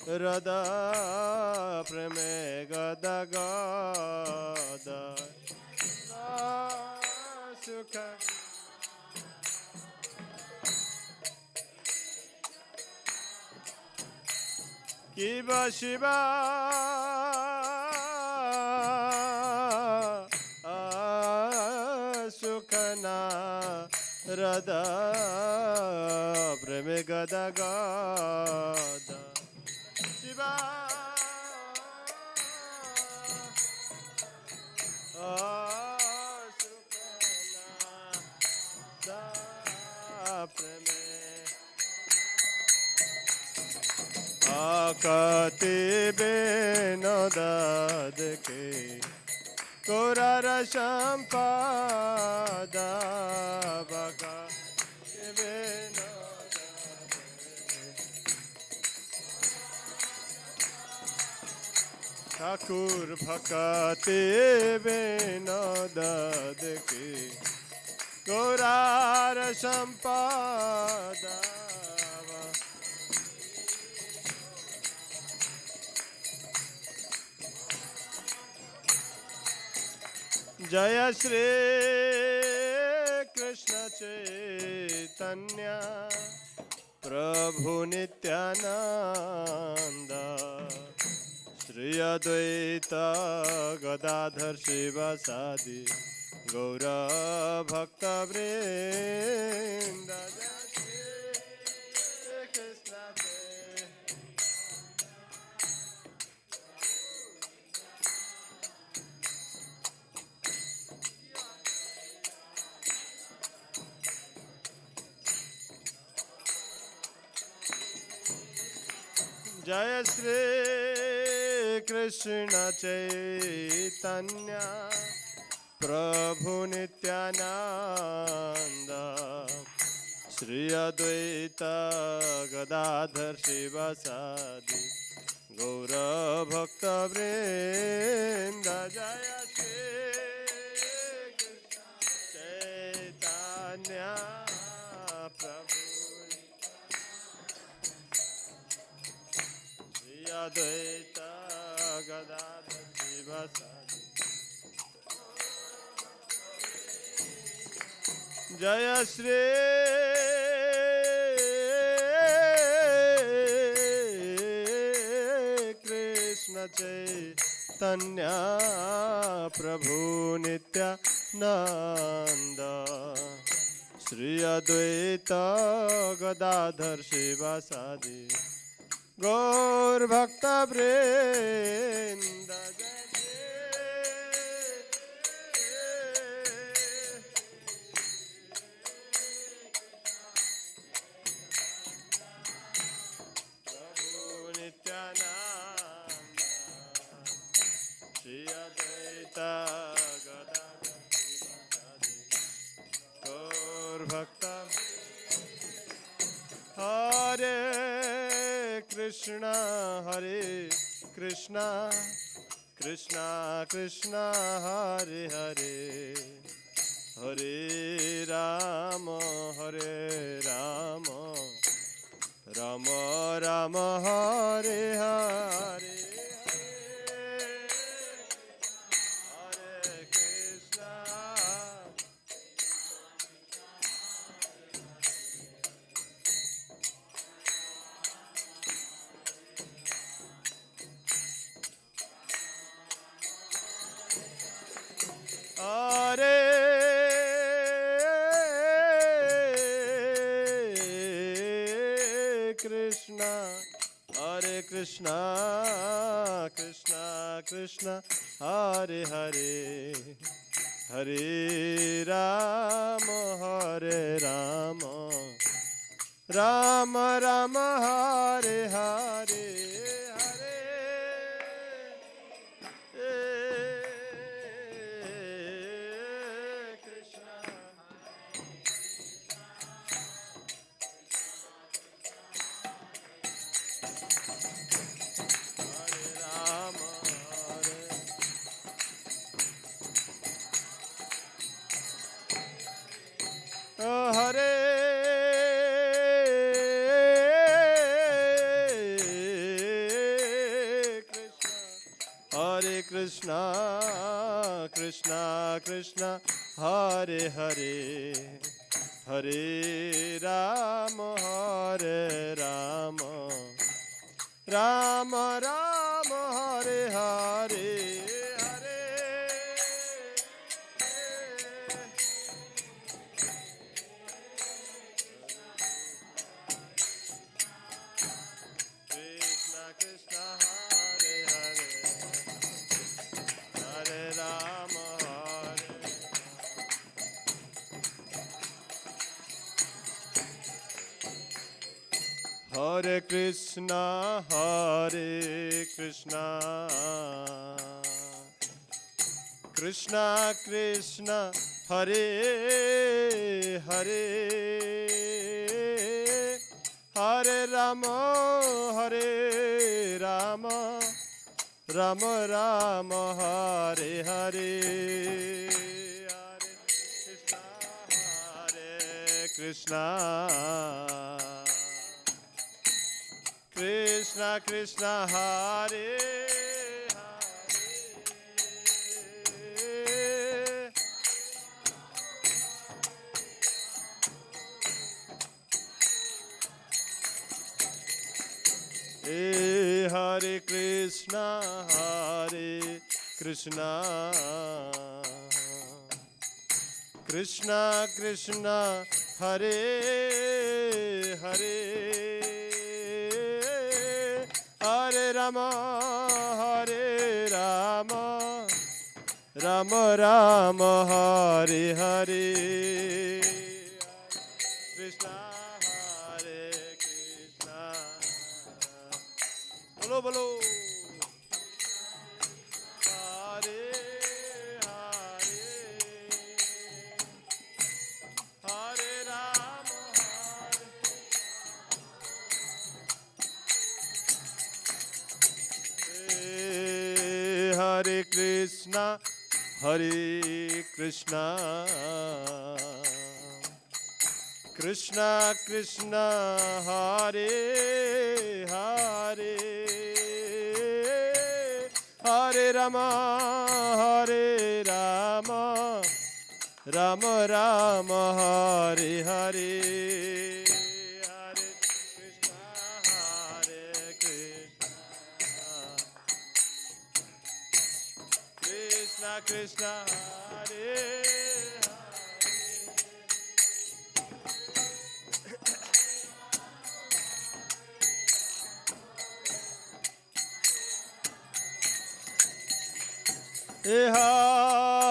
Radha Preme Gada Gada Sukha Kiba Shiva Sukhana Radha Preme Gada Gada Shiva Sukhana Preme Akati Benodad Ke Korara Sampada Baka Benodad Thakur Bhakati Benodad Ke Korara Sampada Jaya Shri Krishna Chaitanya Prabhu Nityananda Shri Advaita Gadadhar Shivasadi Gaura Bhakta Vrinda Jaya Shri Krishna Chaitanya Prabhu Nityananda Shri Advaita Gadadhar Shivasadi Gaura Bhakta Vrinda Jaya Shri Krishna Chaitanya Prabhu Advaita Gadadhar Shivasadi Jaya Shri Krishna Chaitanya Prabhu Nityananda Shri Advaita Gadadhar Shivasadi Gaur Bhakta Vrinda Prabhu Nityananda Shri Advaita Gadadhar Gaur Bhakta Hare Krishna Hare Krishna Krishna Krishna Hare Hare Hare Rama Hare Rama Rama Rama Hare Hare Hare Krishna Hare Krishna Hare Krishna Krishna Krishna Hare Hare Hare Rama Hare Rama Rama Rama Hare Hare Hare Krishna, Krishna Krishna, Hare Hare, Hare Rama, Hare Rama, Rama Rama, Hare Hare. Hare Krishna, Hare Krishna, Krishna Krishna, Hare Hare, Hare Rama, Hare Rama, Rama Rama, Hare Hare, Hare Krishna, Krishna Krishna, Hare Hare, Hare Krishna, Hare Krishna, Krishna Krishna, Hare Hare, Hare Rama, Hare Rama, Rama Rama, Hare Hare, Krishna, Hare Krishna. Bolo bolo. Hare Hare, Hare Rama, Hare Krishna, Hare Krishna, Krishna Krishna, Hare Hare, Hare Rama, Hare Rama, Rama Rama, Hare Hare, Hare Krishna, Krishna, Hare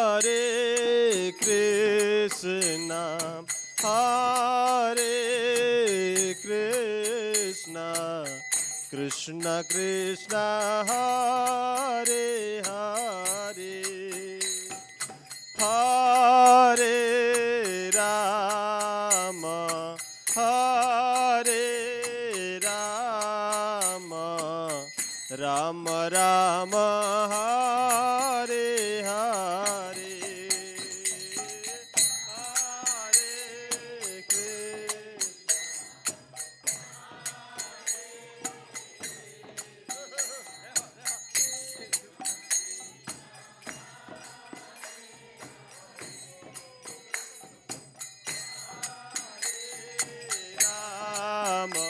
Hare Krishna, Hare Krishna, Krishna Krishna, Hare Hare, Hare Rama, Hare Rama, Rama Rama, Hare Hare, Hare Rama.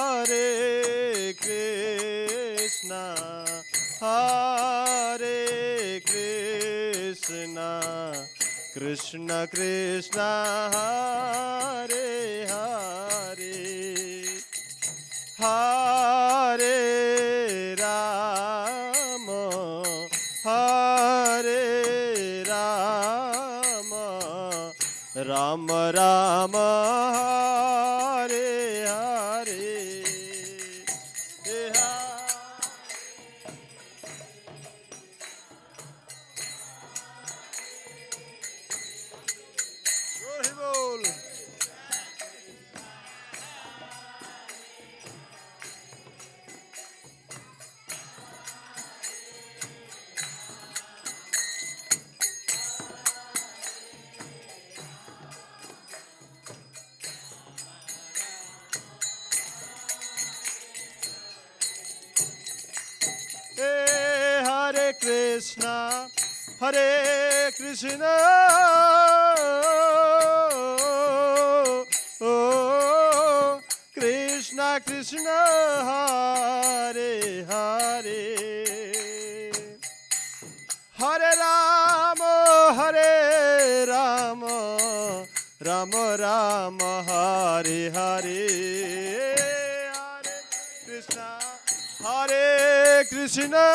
Hare Krishna, Hare Krishna, Krishna Krishna, Hare Hare, Hare Rama, Hare Rama, Rama Rama, Hare Hare, Hare Bol. Krishna, Hare Krishna, Krishna Krishna, Hare Hare, Hare Rama, Hare Rama, Rama Rama, Hare Hare, Hare Krishna, Hare Krishna,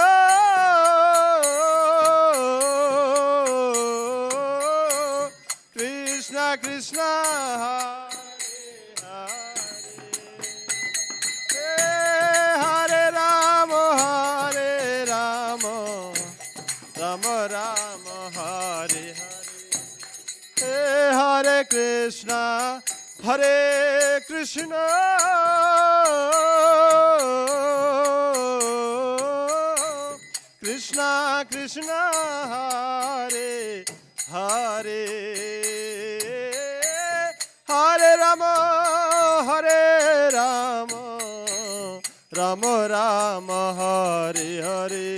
Krishna Krishna, Hare Hare, Hare Rama, Hare Rama, Rama Rama, Hare Hare, Hare Krishna, Hare Krishna, Krishna Krishna, Hare Hare, Hare Rama, Hare Rama, Rama Rama, Hare Hare,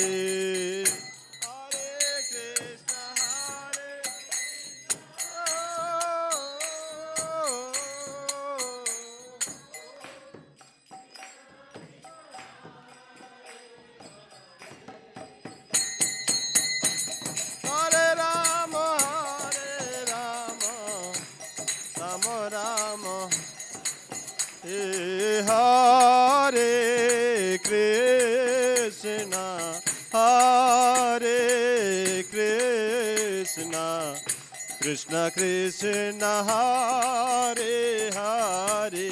Hare Krishna, Hare Hare Rama, Hare Rama, Rama Rama, Hare Krishna, Hare Krishna, Krishna Krishna, Hare Hare,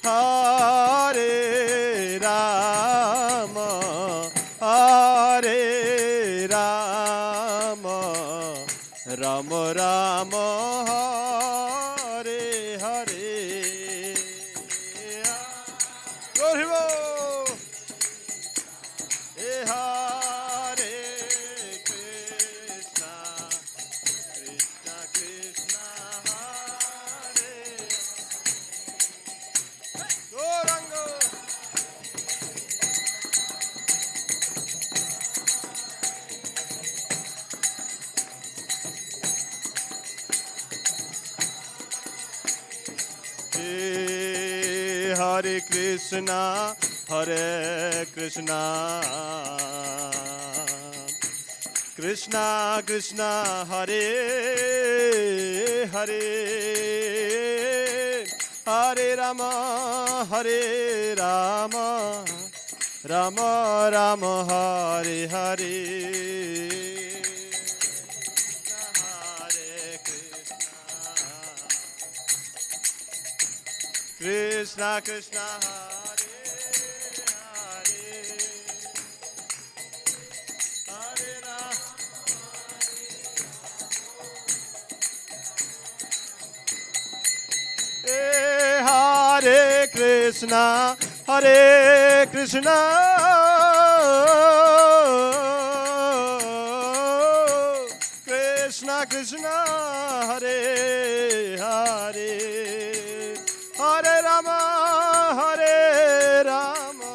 Hare Rama, Hare Rama, Rama Rama, Hare Hare. Glory Hare Krishna, Krishna Krishna, Hare Gauranga. Hare Krishna, Hare Krishna, Krishna Krishna, Hare Hare, Hare Rama, Hare Rama, Rama Rama, Hare Hare. Krishna Krishna, Hare Hare, Hare Rama, Hare Krishna, Hare Krishna, Krishna Krishna, Hare Hare, Hare Rama, Hare Rama,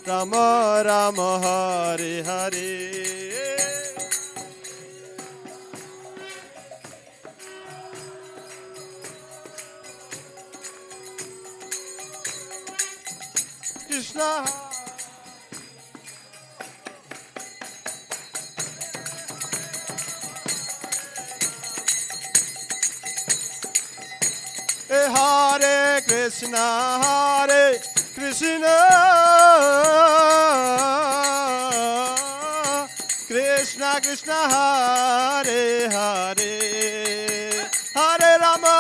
Rama Rama, Hare Hare. Krishna. Hare Krishna, Hare Krishna, Krishna Krishna, Hare Hare, Hare Rama,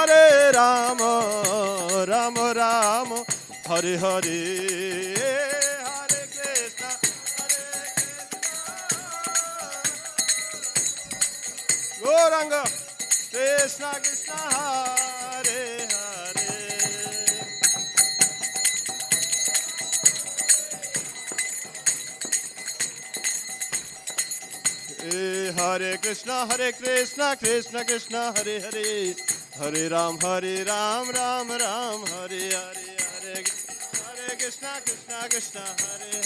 Hare Rama, Rama Rama, Hare Hare, Hare Krishna, Gauranga, Krishna Krishna, Hare Hare. Hare Krishna, Krishna Krishna, Hare Hare, Hare Ram, Ram Ram, Hare Hare, Hare Krishna, Krishna Krishna, Hare.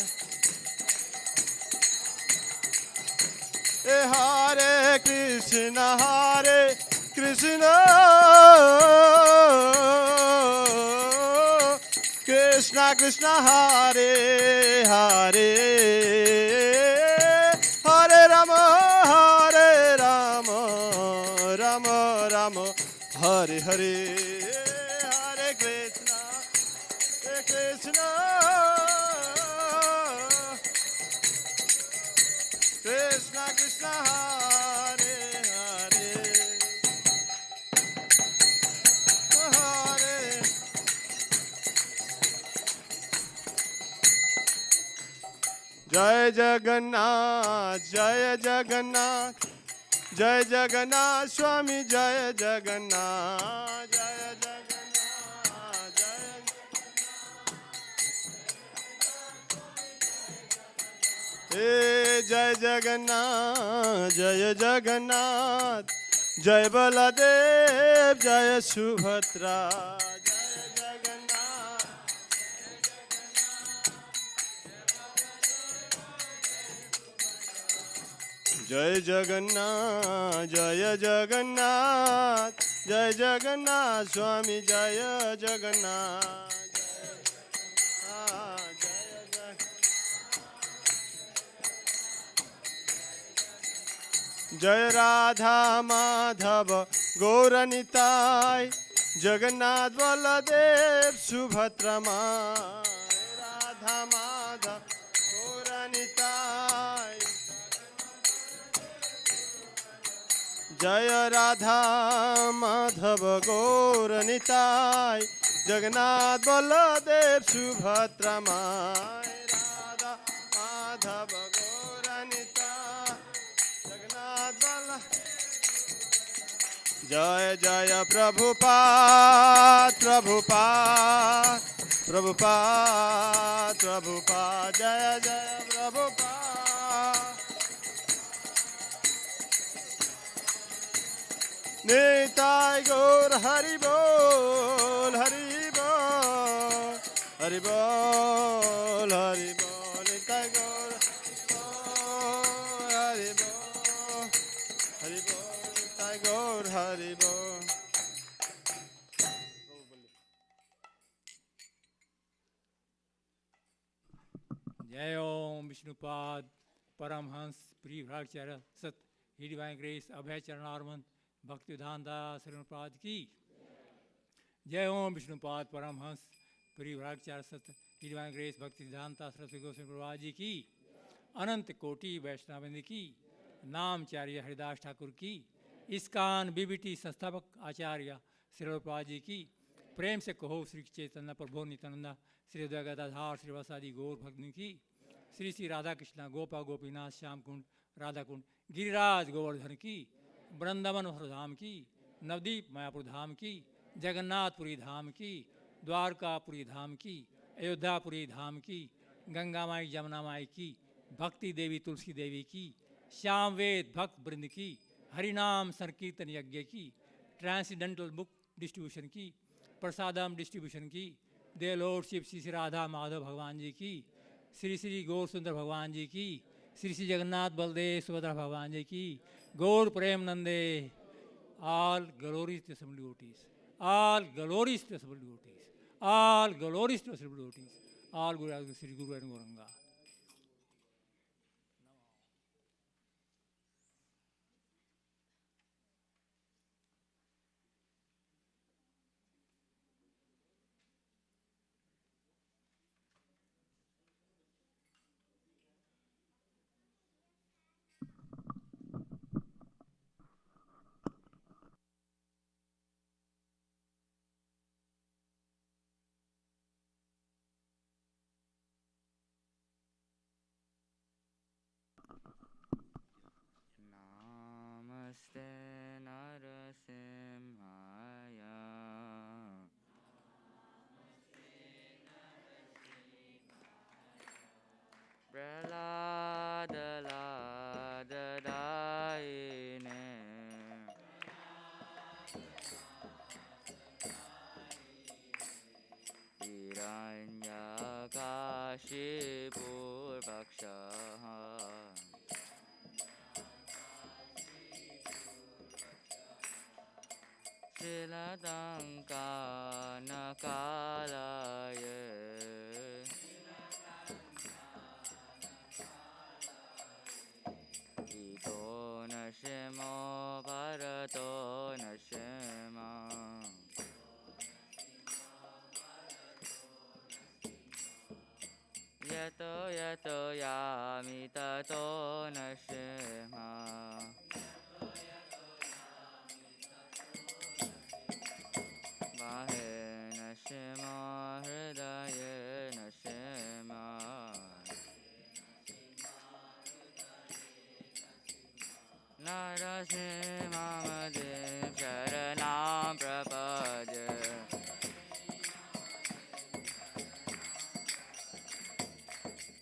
Krishna, Hare Krishna, Krishna Krishna, Hare Hare, Hare Rama, Hare Rama, Rama Rama, Hare Hare, Hare Krishna, Hare Krishna, Krishna Krishna, Hare Hare, Hare. Jai Jagannath, Jai Jagannath, Jai Jagannath, Swami Jai Jagannath, Jai Jagannath, Jai. Hey, Jai Jagannath, Jai Jagannath, Jai Baladev, Jai Subhadra, Jai Jagannath. Jai Jagannath, Jai Jagannath, Jai Jagannath, Swami Jai Jagannath, Jai Radha Madhav Gauranitai, Jagannath Baladev Subhadra Mai, Radha Madhav Gauranitai, Jaya Radha Madhav Gauranitai, Jagannath Baladev Subhadra Mai, Radha Madhav Gauranitai, Jagannath Baladev. Jaya Jaya Prabhupada, Prabhupada, Prabhupada, Prabhupada, Jaya Jaya Prabhupada. Nitai Gaur Hari Bol, Hari Bol, Hari Bol, Hari Bol, Nitai Gaur Hari Bol, Hari Bol, Nitai Gaur Hari Bol. Jai Om Vishnupad Paramhans Pribhrakchara Sat His Divine Grace Abhay Charanarman Bhaktivedanta Srimad-Bhagavatam ki Jai Om Vishnupad Paramhans Pribhrakchara Sat His Divine Grace Bhaktivedanta Srimad-Bhagavatam ji ki अनंत कोटि वैष्णववृंद की नामचार्य हरिदास ठाकुर की ISKCON BBT संस्थापक आचार्य श्री प्रभुपाद जी की प्रेम से कहो श्री चैतन्य प्रभु नित्यानंद श्री गदाधार श्रीवासादि गौर भक्तों की श्री श्री राधा कृष्णा गोपा गोपीनाथ श्याम कुंड राधा कुंड गिरिराज गोवर्धन की वृंदावन धाम की नवदीप मायापुर धाम की जगन्नाथपुरी धाम की द्वारकापुरी धाम की अयोध्यापुरी धाम की गंगा माई जमुना माई की भक्ति देवी तुलसी देवी की श्याम वेद भक्त वृंद की हरिनाम संकीर्तन यज्ञ की ट्रांसडेंटल बुक डिस्ट्रीब्यूशन की प्रसादम डिस्ट्रीब्यूशन की दे लॉर्डशिप श्री श्री राधा माधव भगवान जी की श्री श्री गौर सुंदर भगवान जी की श्री श्री जगन्नाथ बलदेव सुभद्रा भगवान जी की गौर प्रेम नंदे all glories to the devotees, all glories to the devotees, all glories to the devotees, all glories to Sri Guru and Gauranga. Namaste Narasimhaya Prahlada Ladadaine Hiranyakashipurvakshaha Shiladankanakalaye Ito nashimo bharato nashima Yato yato yami tato nashima Bahe nashima hridaye nashima Narasimhamadin sharanam prapadya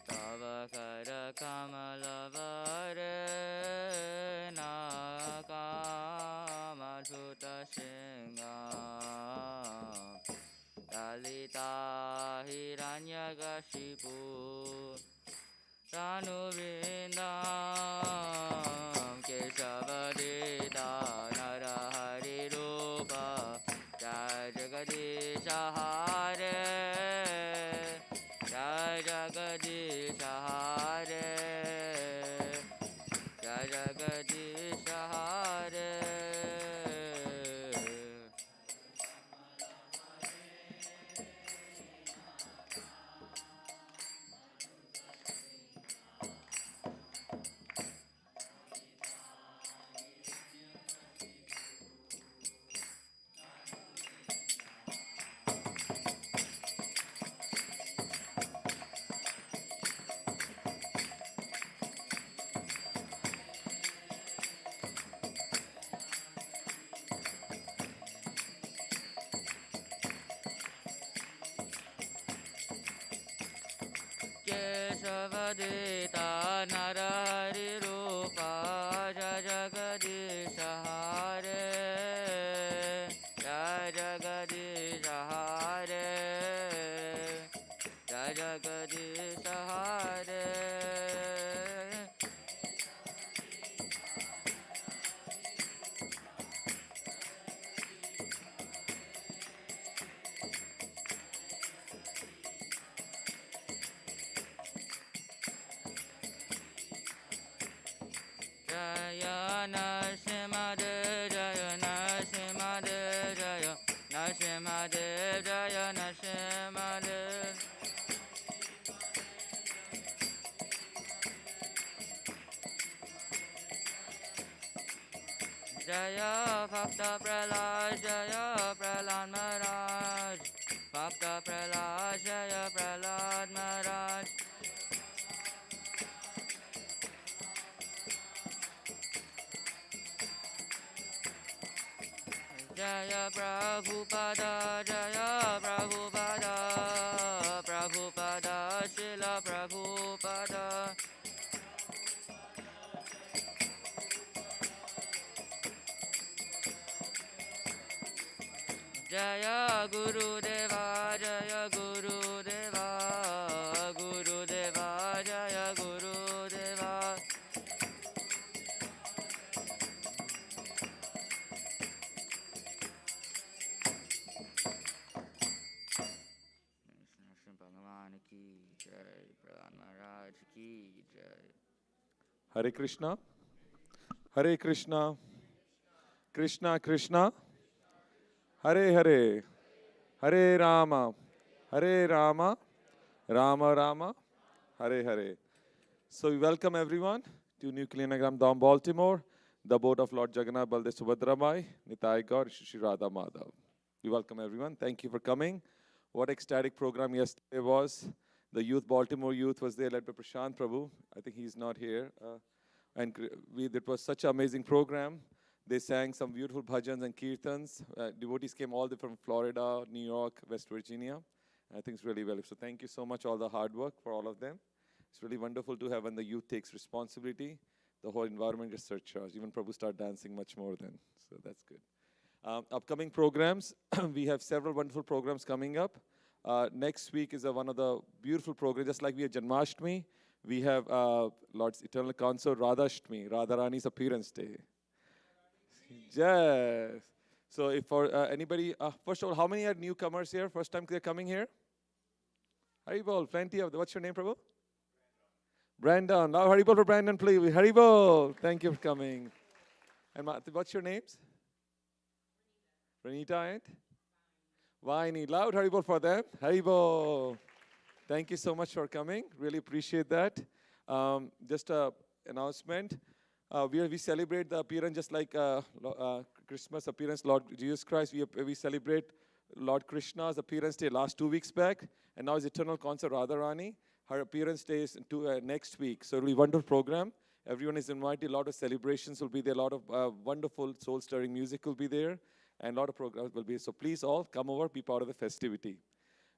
Tava kara kamalavare nakamadhuta shinga Lalita hiranyagashipu Tanuvindam Keshavadita Narahari Rupa Jai Jagadisha Hare Jai Jagadisha Hare Jai Jagadisha Hare Keshavadita Narahari Rupa Jai Jagadisha Hare Jai Jagadisha Hare Jai Jagadisha Hare Jaya Narasimhadev Jaya Narasimhadev Jaya Narasimhadev Jaya Narasimhadev Jaya Bhakta Prahlad Jaya Prahlad Maharaj Bhakta Prahlad Jaya Prahlad Maharaj Jaya Prabhupada Jaya Prabhupada Prabhupada Srila Prabhupada Jaya Guru Deva Jaya Guru Deva Guru Deva Jaya Guru Deva Srimad-Bhagavatam ki jai Prahlad Maharaj ki jai Hare Krishna, Hare Krishna, Krishna Krishna, Hare Hare, Hare Rama, Hare Rama, Rama Rama, Hare Hare. So we welcome everyone to New Kalinagram Dham, Baltimore, the boat of Lord Jagannath Baldev Subhadramai, Nitai Gaur, Shri Radha Madhav. We welcome everyone. Thank you for coming. What ecstatic program yesterday was. The youth, Baltimore youth was there, led by Prashant Prabhu. I think he's not here. It was such an amazing program. They sang some beautiful bhajans and kirtans. Devotees came all the way from Florida, New York, West Virginia. I think it's really well. So thank you so much, all the hard work for all of them. It's really wonderful to have when the youth takes responsibility. The whole environment gets surcharged. Even Prabhu start dancing much more then. So that's good. Upcoming programs, we have several wonderful programs coming up. Next week is one of the beautiful programs, just like we have Janmashtami, we have Lord's Eternal Consort Radhashtami, Radharani's appearance day. Yes. So if for anybody, first of all, how many are newcomers here? First time they're coming here? Haribol, plenty of them. What's your name, Prabhu? Brandon. Now Haribol for Brandon, please. Haribol. Thank you for coming. And what's your names? Renita and? Viney. Loud Haribol for them. Haribol. Thank you so much for coming. Really appreciate that. Just an announcement. We celebrate the appearance just like Christmas appearance, Lord Jesus Christ. We celebrate Lord Krishna's appearance day last 2 weeks back. And now his eternal concert, Radharani. Her appearance day is next week. So it will be a wonderful program. Everyone is invited. A lot of celebrations will be there. A lot of wonderful soul-stirring music will be there. And a lot of programs will be. So please all come over, be part of the festivity.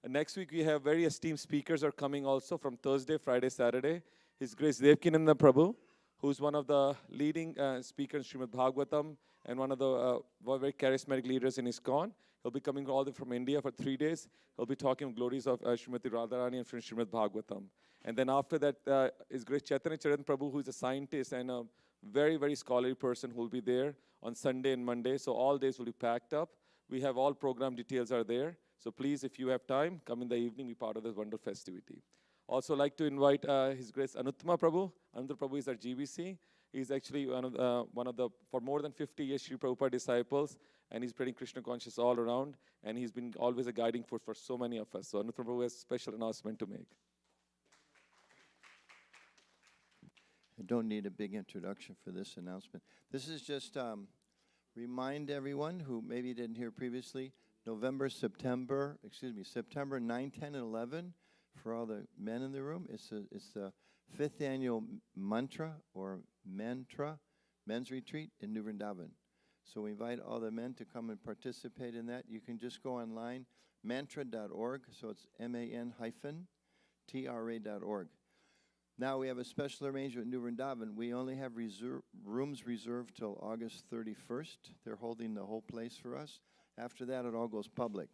And next week we have very esteemed speakers are coming also from Thursday, Friday, Saturday. His Grace Devkinanda Prabhu, who's one of the leading speakers in Srimad-Bhagavatam and one of the very charismatic leaders in ISKCON. He'll be coming all the way from India for 3 days. He'll be talking glories of Srimati Radharani and Srimad-Bhagavatam. And then after that, His Grace Chaitanya Charan Prabhu, who is a scientist and a very, very scholarly person who will be there on Sunday and Monday. So all days will be packed up. We have all program details are there. So please, if you have time, come in the evening, be part of this wonderful festivity. Also like to invite His Grace Anuttama Prabhu. Anuttama Prabhu is our GBC. He's actually one of the, for more than 50 years, Sri Prabhupada disciples, and he's pretty Krishna conscious all around, and he's been always a guiding force for so many of us. So Anuttama Prabhu has a special announcement to make. I don't need a big introduction for this announcement. This is just remind everyone who maybe didn't hear previously, September 9, 10, and 11, for all the men in the room. It's the 5th annual mantra or men's retreat in New Vrindavan. So we invite all the men to come and participate in that. You can just go online, mantra.org, so it's man-tra.org. Now we have a special arrangement in New Vrindavan. We only have rooms reserved till August 31st. They're holding the whole place for us. After that, it all goes public.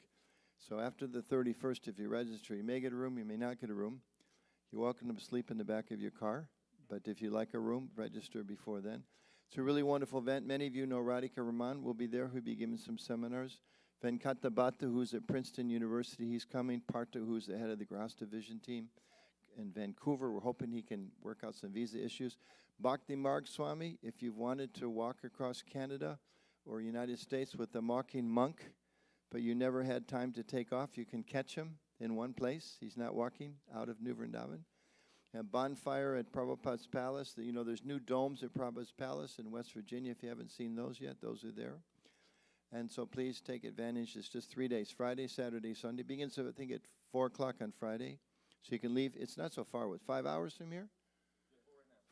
So after the 31st, if you register, you may get a room, you may not get a room. You're welcome to sleep in the back of your car, but if you like a room, register before then. It's a really wonderful event. Many of you know Radhika Raman will be there, who'll be giving some seminars. Venkata Bhatta, who's at Princeton University, he's coming. Partha, who's the head of the Gras Division team in Vancouver. We're hoping he can work out some visa issues. Bhakti Marg Swami, if you've wanted to walk across Canada or United States with a mocking monk, but you never had time to take off, you can catch him in one place. He's not walking out of New Vrindavan. And bonfire at Prabhupada's Palace. There's new domes at Prabhupada's Palace in West Virginia. If you haven't seen those yet, those are there. And so please take advantage. It's just 3 days, Friday, Saturday, Sunday. Begins, I think, at 4 o'clock on Friday. So you can leave. It's not so far. 5 hours from here?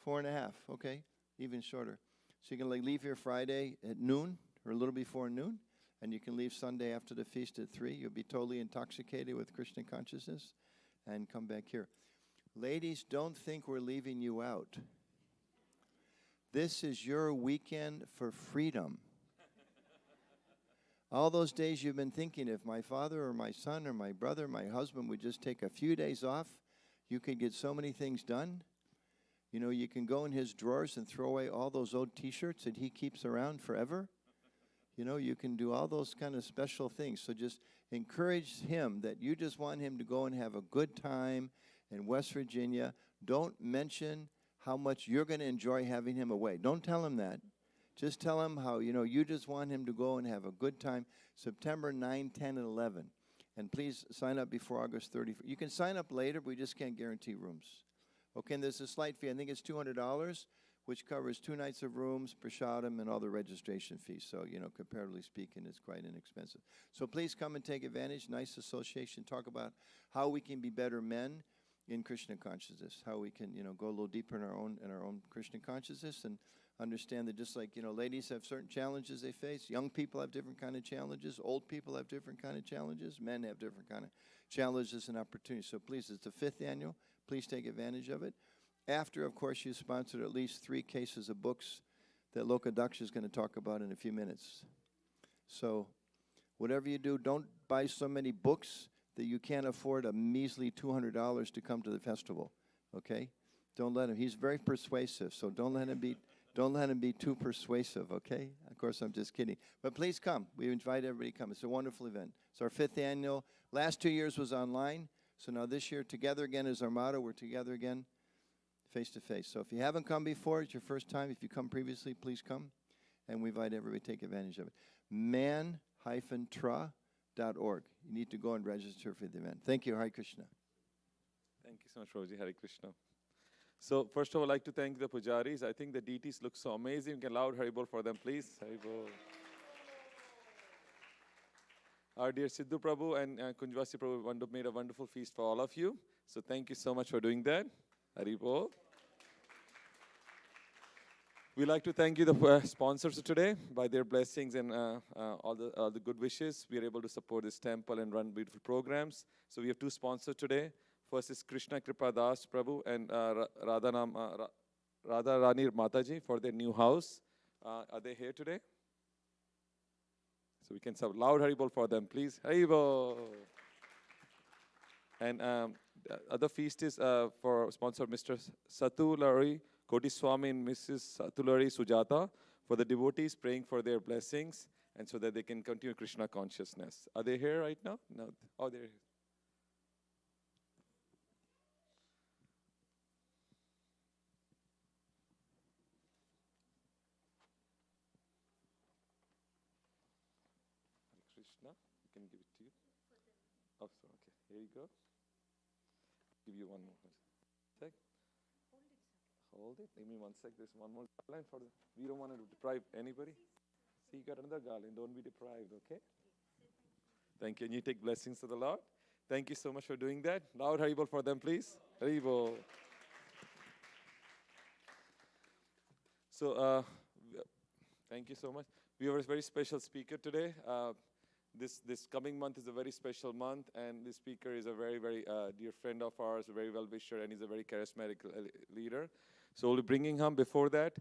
Yeah, 4.5. 4.5, okay. Even shorter. So you can leave here Friday at noon or a little before noon. And you can leave Sunday after the feast at 3. You'll be totally intoxicated with Krishna consciousness and come back here. Ladies, don't think we're leaving you out. This is your weekend for freedom. All those days you've been thinking, if my father or my son or my brother, my husband would just take a few days off, you could get so many things done. You can go in his drawers and throw away all those old T-shirts that he keeps around forever. You can do all those kind of special things. So just encourage him that you just want him to go and have a good time in West Virginia. Don't mention how much you're going to enjoy having him away. Don't tell him that. Just tell him how, you just want him to go and have a good time. September 9, 10, and 11. And please sign up before August 30th. You can sign up later, but we just can't guarantee rooms. Okay, and there's a slight fee. I think it's $200. Which covers 2 nights of rooms, prasadam, and all the registration fees. So, comparatively speaking, it's quite inexpensive. So please come and take advantage. Nice association. Talk about how we can be better men in Krishna consciousness. How we can, go a little deeper in our own Krishna consciousness and understand that just like, ladies have certain challenges they face. Young people have different kind of challenges. Old people have different kind of challenges. Men have different kind of challenges and opportunities. So please, it's the 5th annual. Please take advantage of it. After, of course, you sponsored at least 3 cases of books that Lokadaksha is going to talk about in a few minutes. So whatever you do, don't buy so many books that you can't afford a measly $200 to come to the festival, okay? Don't let him. He's very persuasive, so don't let him Don't let him be too persuasive, okay? Of course, I'm just kidding. But please come. We invite everybody to come. It's a wonderful event. It's our 5th annual. Last 2 years was online. So now this year, together again is our motto. We're together again, face to face. So if you haven't come before, it's your first time. If you come previously, please come. And we invite everybody to take advantage of it. man-tra.org. You need to go and register for the event. Thank you. Hare Krishna. Thank you so much, Prabhuji. Hare Krishna. So first of all, I'd like to thank the pujaris. I think the deities look so amazing. You can loud Haribol for them, please. Haribol. Our dear Siddhu Prabhu and Kunjwasi Prabhu made a wonderful feast for all of you. So thank you so much for doing that. Haribol. We'd like to thank you, the sponsors of today, by their blessings and all the good wishes. We are able to support this temple and run beautiful programs. So we have 2 sponsors today. First is Krishna Kripa Das Prabhu and Radha Rani Mataji for their new house. Are they here today? So we can have loud Haribol for them, please. Haribol. And the other feast is for sponsor Mr. Satulari Kotiswami and Mrs. Satulari Sujata for the devotees praying for their blessings and so that they can continue Krishna consciousness. Are they here right now? No. Oh, they're here. Krishna, I can give it to you. Oh, so okay. Here you go. Give you one more sec. Hold it. Give me 1 sec. There's one more garland for the. We don't want to deprive anybody. See, you got another garland. Don't be deprived, okay? Thank you. And you take blessings to the Lord. Thank you so much for doing that. Loud Haribol for them, please. Haribol. So, thank you so much. We have a very special speaker today. This coming month is a very special month, and this speaker is a very, very dear friend of ours, a very well-wisher, and he's a very charismatic leader. So we'll be bringing him. Before that,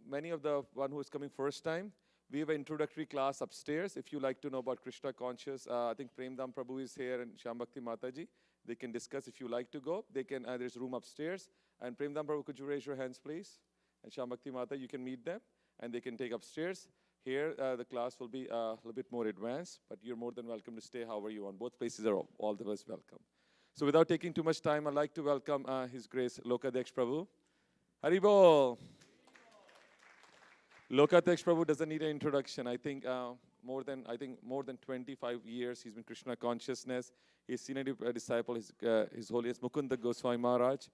many of the one who is coming first time, we have an introductory class upstairs. If you like to know about Krishna conscious, I think Premdam Prabhu is here and Shambhakti Mataji. They can discuss. If you like to go, they can. There's room upstairs. And Premdam Prabhu, could you raise your hands, please? And Shambhakti Mata, you can meet them, and they can take upstairs. Here, the class will be a little bit more advanced, but you're more than welcome to stay however you want. Both places are all the most welcome. So without taking too much time, I'd like to welcome His Grace Lokadeksh Prabhu. Haribol. Lokadeksh Prabhu doesn't need an introduction. I think more than 25 years he's been Krishna consciousness. He's senior disciple, His Holiness Mukunda Goswami Maharaj,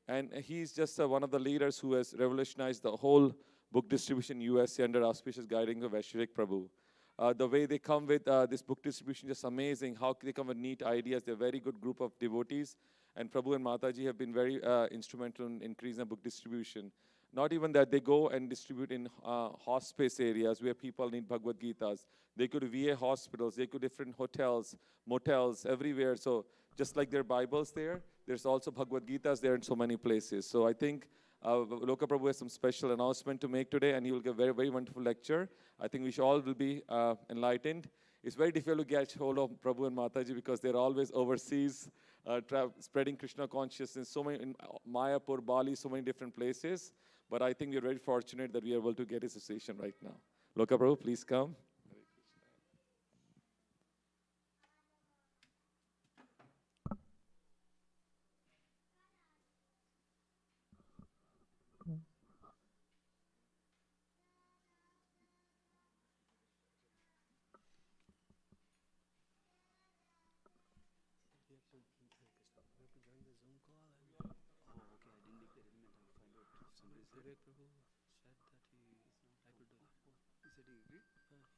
and he's just one of the leaders who has revolutionized the whole book distribution USA under auspicious guiding of Vaishrik Prabhu. The way they come with this book distribution is just amazing. How they come with neat ideas. They're a very good group of devotees. And Prabhu and Mataji have been very instrumental in increasing the book distribution. Not even that, they go and distribute in hospice areas where people need Bhagavad Gitas. They go to VA hospitals. They go to different hotels, motels, everywhere. So just like there are Bibles there, there's also Bhagavad Gitas there in so many places. So I think Loka Prabhu has some special announcement to make today, and he will give a very, very wonderful lecture. I think we all will be enlightened. It's very difficult to get hold of Prabhu and Mataji because they're always overseas, spreading Krishna consciousness, so many in Mayapur, Bali, so many different places. But I think we're very fortunate that we are able to get his association right now. Loka Prabhu, please come.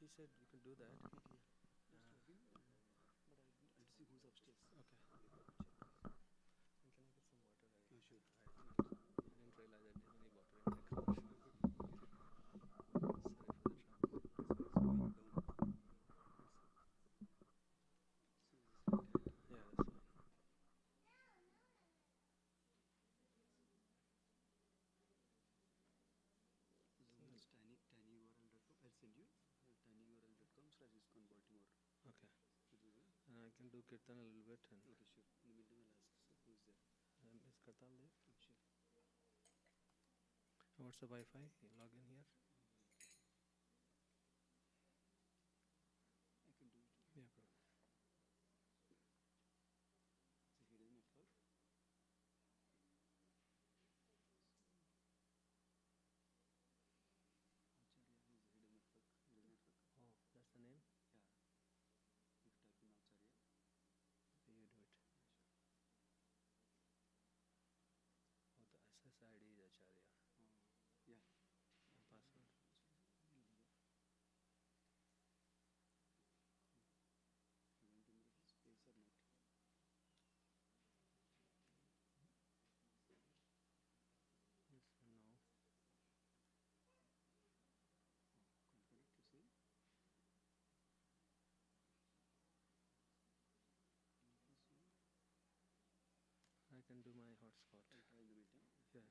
He said you can do that. Let's see who's upstairs. Okay. And can I get some water? You should. I didn't realize I didn't need water in my car. Yeah, that's fine. tinyurl.com. I'll send you tinyurl.com/iskonbaltimore. Okay. And I can do kirtan a little bit. And Okay, sure. In the meantime, I'll ask who's there. is Kartal there? Sure. What's what's the Wi-Fi? You log in here. I can do it. Yeah, bro. It's a hidden network. Acharya is a hidden network. Hidden network. Oh, that's the name. Yeah. If you type in Acharya. Okay, you do it. Oh, the SSID is Acharya. Yeah. And password. You want to make space or not? Yes, no. Configure to see. I can do my hotspot. I'll try in the meantime. Yeah.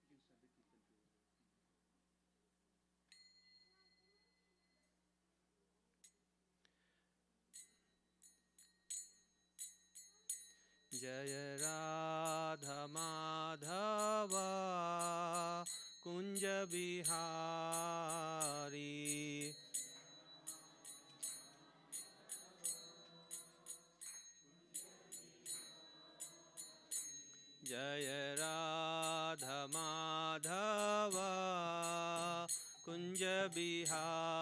You can start it with the जय राधा माधवा कुंज बिहारी जय राधा माधवा कुंज बिहारी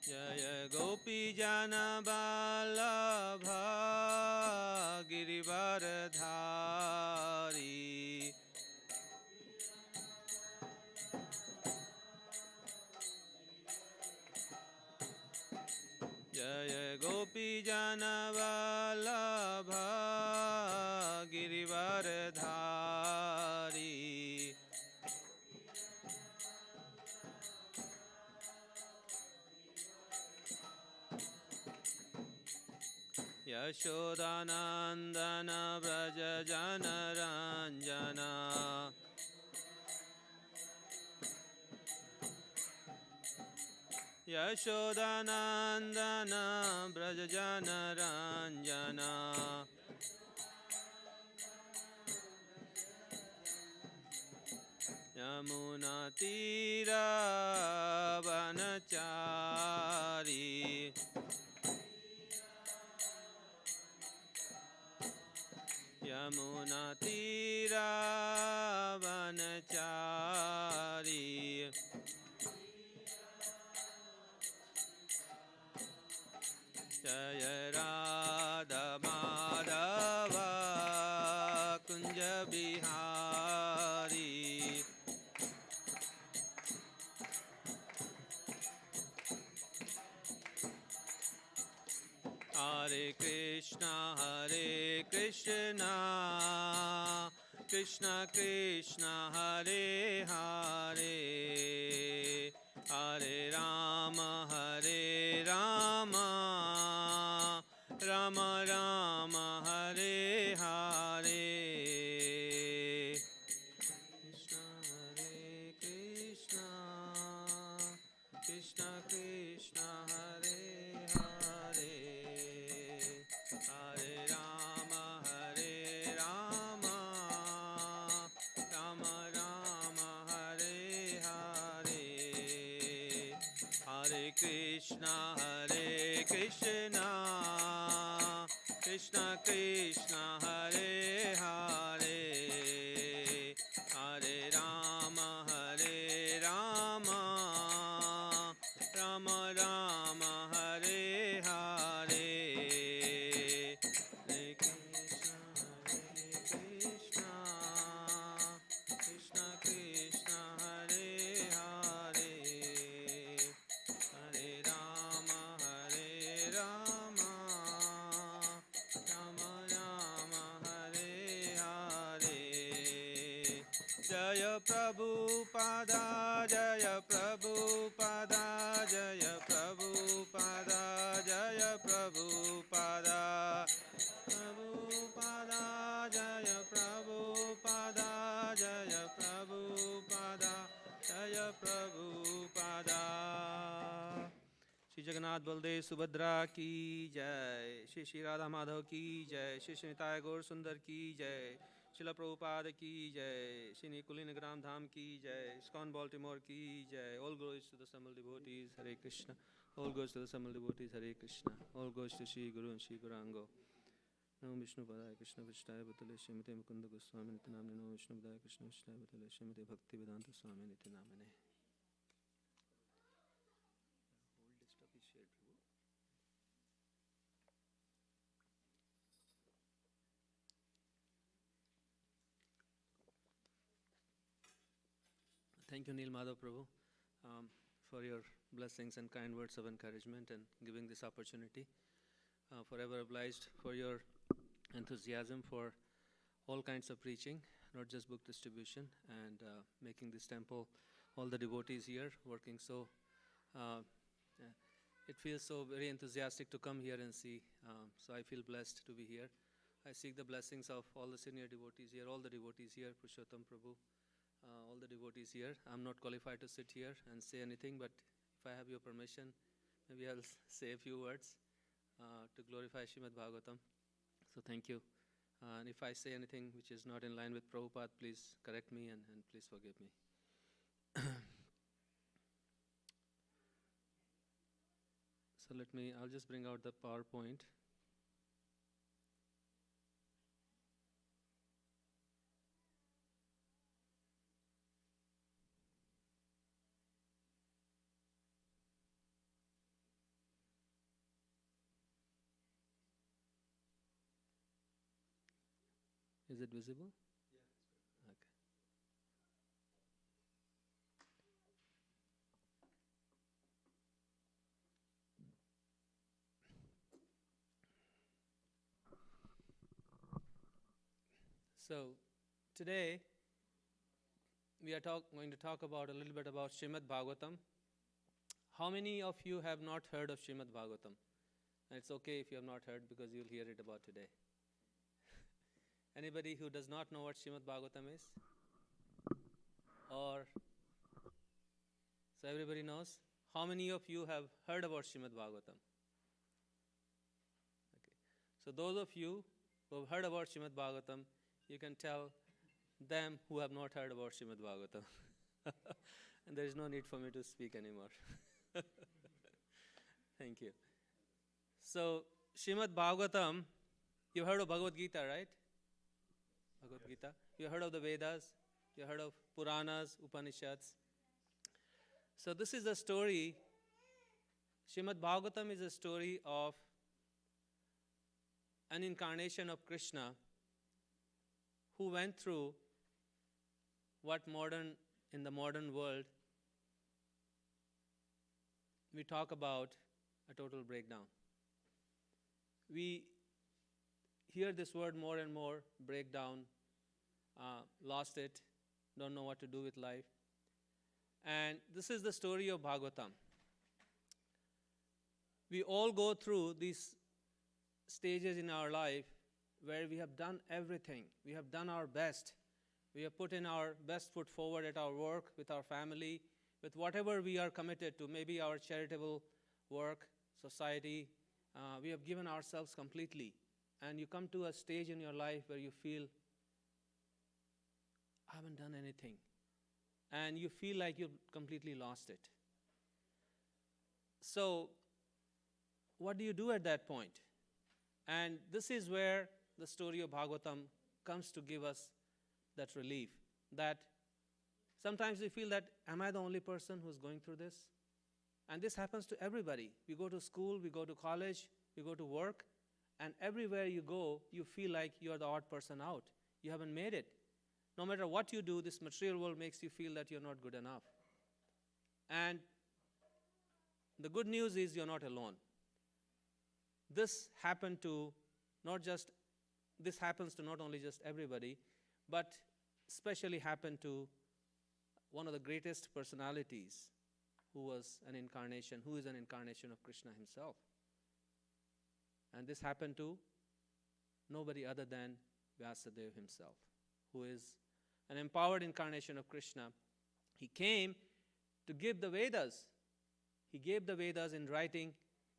जय गोपी जन वल्लभ गिरिवरधारी जय गोपी जन वल्लभ गिरिवरधारी यशोदानंदन व्रज जन रंजना यशोदानंदन व्रज जन रंजना यमुना तीरा वनचारी यमुना तीरा वनचारी जय Radha Madhava Kunj Bihari Hare Krishna, Krishna Krishna, Hare Hare, Hare Rama, Rama Rama, Hare Hare. Krishna Hare Krishna, Krishna Krishna, Hare Hare, Hare Rama, Rama Rama, Hare Hare, Hare Krishna, Krishna Krishna, Hare Hare, Hare Rama, Rama Rama, Hare Hare, Hare Krishna, Krishna Krishna, Hare Hare, Hare Rama, Rama Rama, Hare Hare. Jaya Prabhupada, Jaya Prabhupada, Jaya Prabhupada, Jaya Prabhupada, Prabhupada, Jaya Prabhupada, Jaya Prabhupada, Jaya Prabhupada. Shri Shri Jagannath Baldev Subhadra की जय, श्री श्री राधा माधव की जय, श्री श्री निताय गौर सुंदर की जय, शिला प्रभुपाद की जय, श्री कुलीन ग्राम धाम की जय, इस्कॉन बाल्टीमोर की जय. All glories to the assembled devotees. Hare Krishna. All glories to the assembled devotees. Hare Krishna. All glories to Shri Guru and Shri Gaurango. Namo Vishnu Padaya Krishna Vishtaya Bhutale Srimate Mukunda Goswami Niti Namane. Namo Vishnu Padaya Krishna Vishtaya Bhutale Srimate Bhakti Vedanta Swami Niti Namane. Whole desktop is shared, Prabhu. Thank you, Neil Madhav Prabhu, for your blessings and kind words of encouragement and giving this opportunity. Forever obliged for your enthusiasm for all kinds of preaching, not just book distribution, and making this temple, all the devotees here working so. It feels so very enthusiastic to come here and see. So I feel blessed to be here. I seek the blessings of all the senior devotees here, all the devotees here, Purushottam Prabhu, all the devotees here. I'm not qualified to sit here and say anything, but if I have your permission, maybe I'll say a few words to glorify Srimad-Bhagavatam. So thank you. And if I say anything which is not in line with Prabhupada, please correct me and please forgive me. So I'll just bring out the PowerPoint. Is it visible? Yeah. Okay. So today we are going to talk about a little bit about Srimad-Bhagavatam. How many of you have not heard of Srimad-Bhagavatam? And it's okay if you have not heard because you'll hear it about today. Anybody who does not know what Srimad-Bhagavatam is? Or, so everybody knows? How many of you have heard about Srimad-Bhagavatam? Okay. So those of you who have heard about Srimad-Bhagavatam, you can tell them who have not heard about Srimad-Bhagavatam. And there is no need for me to speak anymore. Thank you. So, Srimad-Bhagavatam, you've heard of Bhagavad Gita, right? Bhagavad Gita. You heard of the Vedas. You heard of Puranas, Upanishads. So this is a story, Srimad-Bhagavatam is a story of an incarnation of Krishna who went through what in the modern world, we talk about a total breakdown. We hear this word more and more, breakdown, lost it, don't know what to do with life. And this is the story of Bhagavatam. We all go through these stages in our life where we have done everything. We have done our best. We have put in our best foot forward at our work, with our family, with whatever we are committed to, maybe our charitable work, society. We have given ourselves completely. And you come to a stage in your life where you feel, I haven't done anything. And you feel like you've completely lost it. So, what do you do at that point? And this is where the story of Bhagavatam comes to give us that relief. That sometimes we feel that, am I the only person who's going through this? And this happens to everybody. We go to school, we go to college, we go to work, and everywhere you go, you feel like you are the odd person out. You haven't made it. No matter what you do, this material world makes you feel that you're not good enough. And the good news is you're not alone. This happens to not only just everybody, but especially happened to one of the greatest personalities who is an incarnation of Krishna himself. And this happened to nobody other than Vyasadeva himself, who is an empowered incarnation of Krishna. He came to give the Vedas. He gave the Vedas in writing,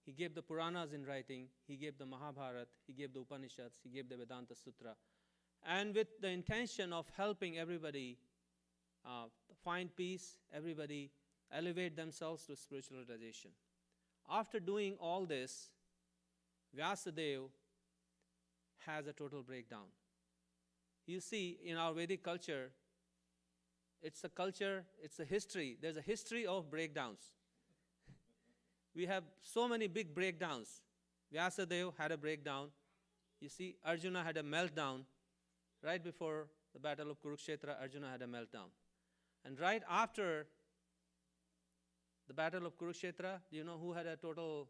he gave the Puranas in writing, he gave the Mahabharata, he gave the Upanishads, he gave the Vedanta Sutra, and with the intention of helping everybody find peace, everybody elevate themselves to spiritual realization. After doing all this, Vyasadeva has a total breakdown. You see, in our Vedic culture, it's a history. There's a history of breakdowns. We have so many big breakdowns. Vyasadeva had a breakdown. You see, Arjuna had a meltdown. Right before the battle of Kurukshetra, Arjuna had a meltdown. And right after the battle of Kurukshetra, do you know who had a total,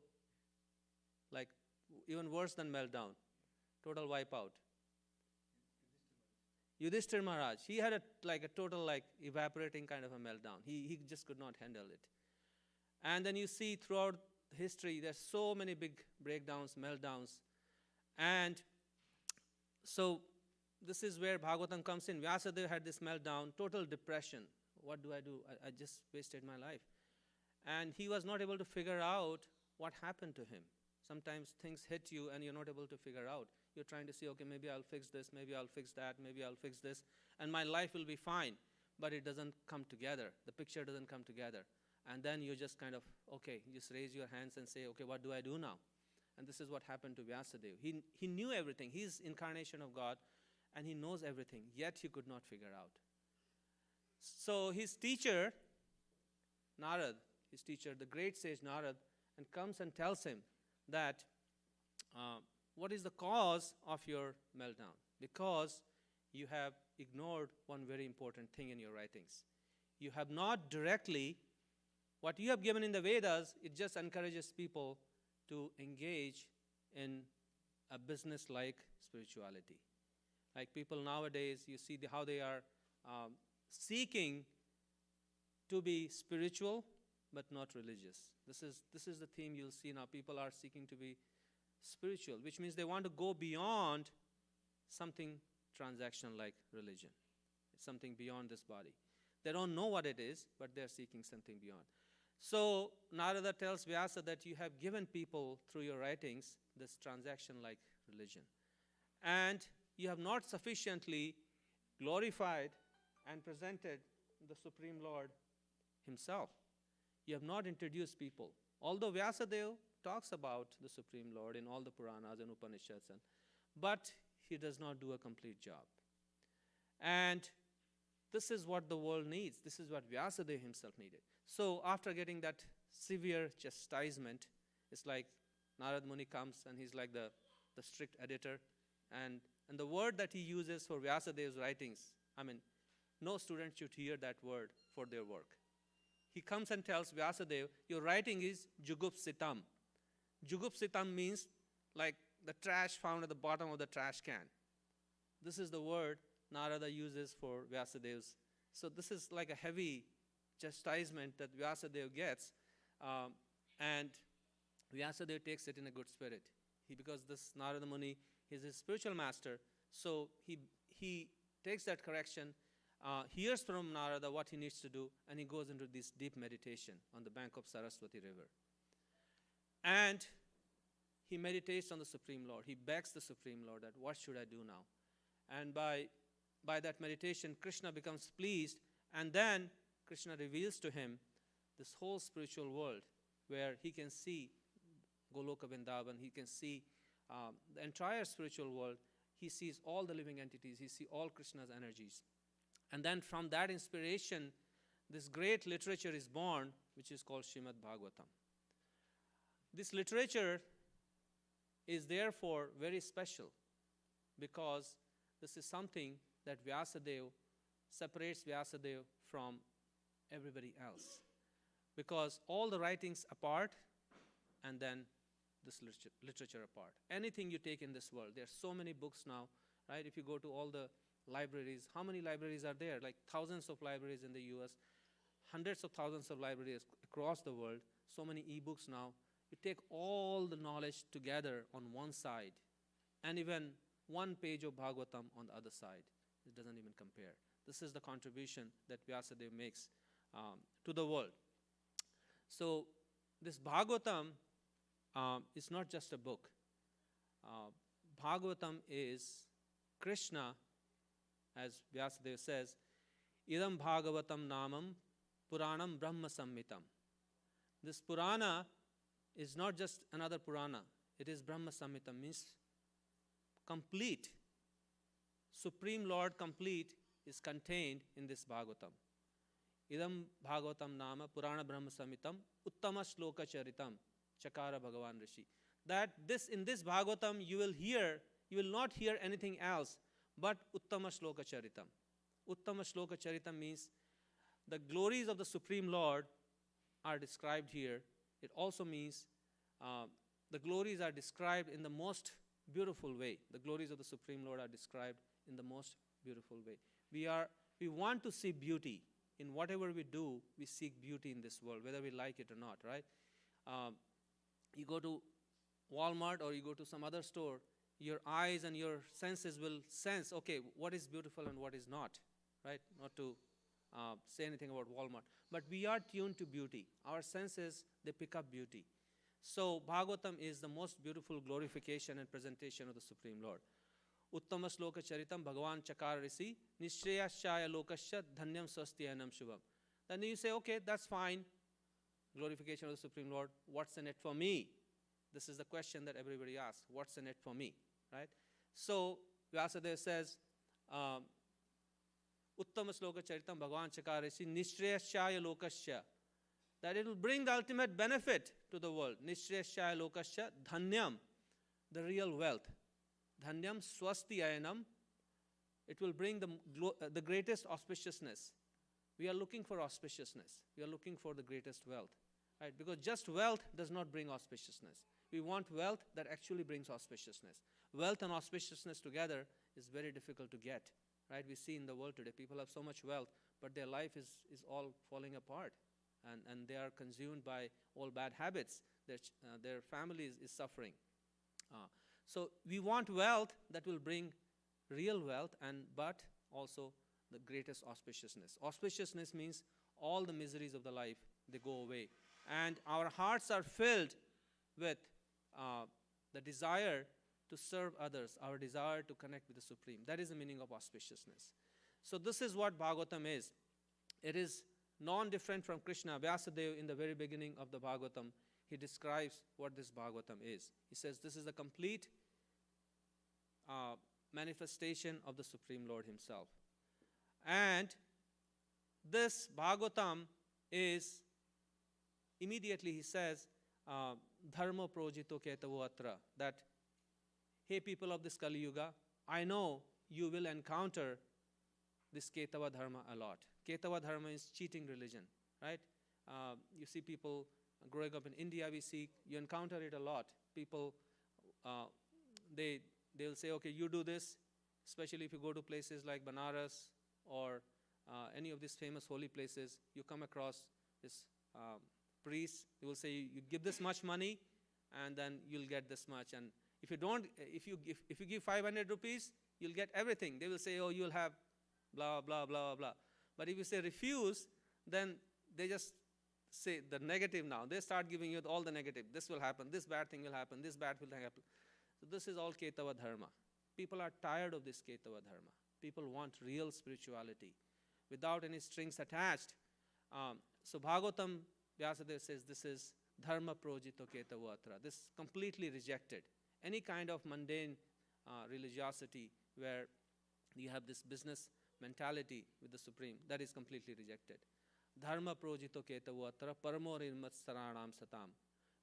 like, even worse than meltdown? Total wipeout. Yudhishthir Maharaj. He had a total evaporating kind of a meltdown. He just could not handle it. And then you see throughout history, there's so many big breakdowns, meltdowns. And so this is where Bhagavatam comes in. Vyasadeva had this meltdown, total depression. What do? I just wasted my life. And he was not able to figure out what happened to him. Sometimes things hit you and you're not able to figure out. You're trying to say, okay, maybe I'll fix this, maybe I'll fix that, maybe I'll fix this, and my life will be fine. But it doesn't come together. The picture doesn't come together. And then you just kind of, okay, you just raise your hands and say, okay, what do I do now? And this is what happened to Vyasadeva. He knew everything. He's incarnation of God, and he knows everything, yet he could not figure out. So his teacher, Narad, the great sage Narad, and comes and tells him that what is the cause of your meltdown? Because you have ignored one very important thing in your writings. You have not directly, what you have given in the Vedas, it just encourages people to engage in a business-like spirituality. Like people nowadays, you see how they are seeking to be spiritual, but not religious. This is the theme you'll see now. People are seeking to be spiritual, which means they want to go beyond something transactional like religion. It's something beyond this body. They don't know what it is, but they're seeking something beyond. So Narada tells Vyasa that you have given people through your writings this transaction like religion. And you have not sufficiently glorified and presented the Supreme Lord himself. You have not introduced people. Although Vyasadeva talks about the Supreme Lord in all the Puranas and Upanishads, but he does not do a complete job. And this is what the world needs. This is what Vyasadeva himself needed. So after getting that severe chastisement, it's like Narad Muni comes and he's like the strict editor. And the word that he uses for Vyasadeva's writings, no student should hear that word for their work. He comes and tells Vyasadeva, your writing is jugupsitam. Jugupsitam means like the trash found at the bottom of the trash can. This is the word Narada uses for Vyasadeva's. So this is like a heavy chastisement that Vyasadeva gets, and Vyasadeva takes it in a good spirit. Because this Narada Muni is his spiritual master, so he takes that correction, hears from Narada what he needs to do, and he goes into this deep meditation on the bank of Saraswati River. And he meditates on the Supreme Lord. He begs the Supreme Lord that what should I do now? And by that meditation, Krishna becomes pleased, and then Krishna reveals to him this whole spiritual world where he can see Goloka Vrindavan, he can see the entire spiritual world. He sees all the living entities, he sees all Krishna's energies. And then from that inspiration, this great literature is born, which is called Srimad-Bhagavatam. This literature is therefore very special because this is something that Vyasadeva separates Vyasadeva from everybody else. Because all the writings apart and then this literature apart. Anything you take in this world, there are so many books now, right? If you go to all the libraries, how many libraries are there? Like thousands of libraries in the US, hundreds of thousands of libraries across the world, so many e-books now. You take all the knowledge together on one side, and even one page of Bhagavatam on the other side. It doesn't even compare. This is the contribution that Vyasadeva makes to the world. So this Bhagavatam is not just a book. Bhagavatam is Krishna, as Vyasadeva says, Idam Bhagavatam Namam Puranam Brahma Samhitam. This Purana is not just another Purana. It is Brahma Samhitam, means complete. Supreme Lord complete is contained in this Bhagavatam. Idam Bhagavatam Nama Purana Brahma Samhitam Uttama Shloka Charitam Chakara Bhagavan Rishi. That in this Bhagavatam you will not hear anything else but Uttama Shloka Charitam. Uttama Shloka Charitam means the glories of the Supreme Lord are described here. It also means the glories are described in the most beautiful way. The glories of the Supreme Lord are described in the most beautiful way. We want to see beauty. In whatever we do, we seek beauty in this world, whether we like it or not, right? You go to Walmart or you go to some other store, your eyes and your senses will sense, okay, what is beautiful and what is not, right? Not to say anything about Walmart. But we are tuned to beauty. Our senses, they pick up beauty. So Bhagavatam is the most beautiful glorification and presentation of the Supreme Lord. Uttama Shloka Charitam Bhagavan Chakara Risi Nishreyashaya Lokasya Dhanyam Swastyanam Shubham. Then you say, okay, that's fine. Glorification of the Supreme Lord. What's in it for me? This is the question that everybody asks. What's in it for me? Right? So Vyasadeva says, Uttama Shloka Charitam Bhagavan Chakara Risi Nishreyashaya Lokasya. That it will bring the ultimate benefit to the world. Nishreyashaya Lokasya Dhanyam, the real wealth. Dhanyam Swastyayanam, it will bring the greatest auspiciousness. We are looking for auspiciousness. We are looking for the greatest wealth. Right? Because just wealth does not bring auspiciousness. We want wealth that actually brings auspiciousness. Wealth and auspiciousness together is very difficult to get. Right? We see in the world today, people have so much wealth, but their life is all falling apart. And they are consumed by all bad habits. Their family is suffering. So we want wealth that will bring real wealth, but also the greatest auspiciousness. Auspiciousness means all the miseries of the life, they go away. And our hearts are filled with the desire to serve others, our desire to connect with the Supreme. That is the meaning of auspiciousness. So this is what Bhagavatam is. It is non-different from Krishna. Vyasadeva, in the very beginning of the Bhagavatam, he describes what this Bhagavatam is. He says this is a complete manifestation of the Supreme Lord himself. And this Bhagavatam is, immediately he says, Dharma projito ketavo atra, that, hey people of this Kali Yuga, I know you will encounter this Ketava Dharma a lot. Ketava Dharma is cheating religion, right? You see people growing up in India, you encounter it a lot. People, they'll say, okay, you do this, especially if you go to places like Banaras or any of these famous holy places, you come across this priest. They will say, you give this much money, and then you'll get this much. And if you give 500 rupees, you'll get everything. They will say, oh, you'll have blah, blah, blah, blah. But if you say refuse, then they just say the negative now. They start giving you all the negative. This will happen, this bad thing will happen, this bad will happen. So this is all Ketava Dharma. People are tired of this Ketava Dharma. People want real spirituality without any strings attached. So Bhagavatam, Vyasadeva says this is Dharma Projito Ketava Atra. This is completely rejected. Any kind of mundane religiosity where you have this business mentality with the Supreme, that is completely rejected. Dharma projito ketavo atra paramo rirmat saranam satam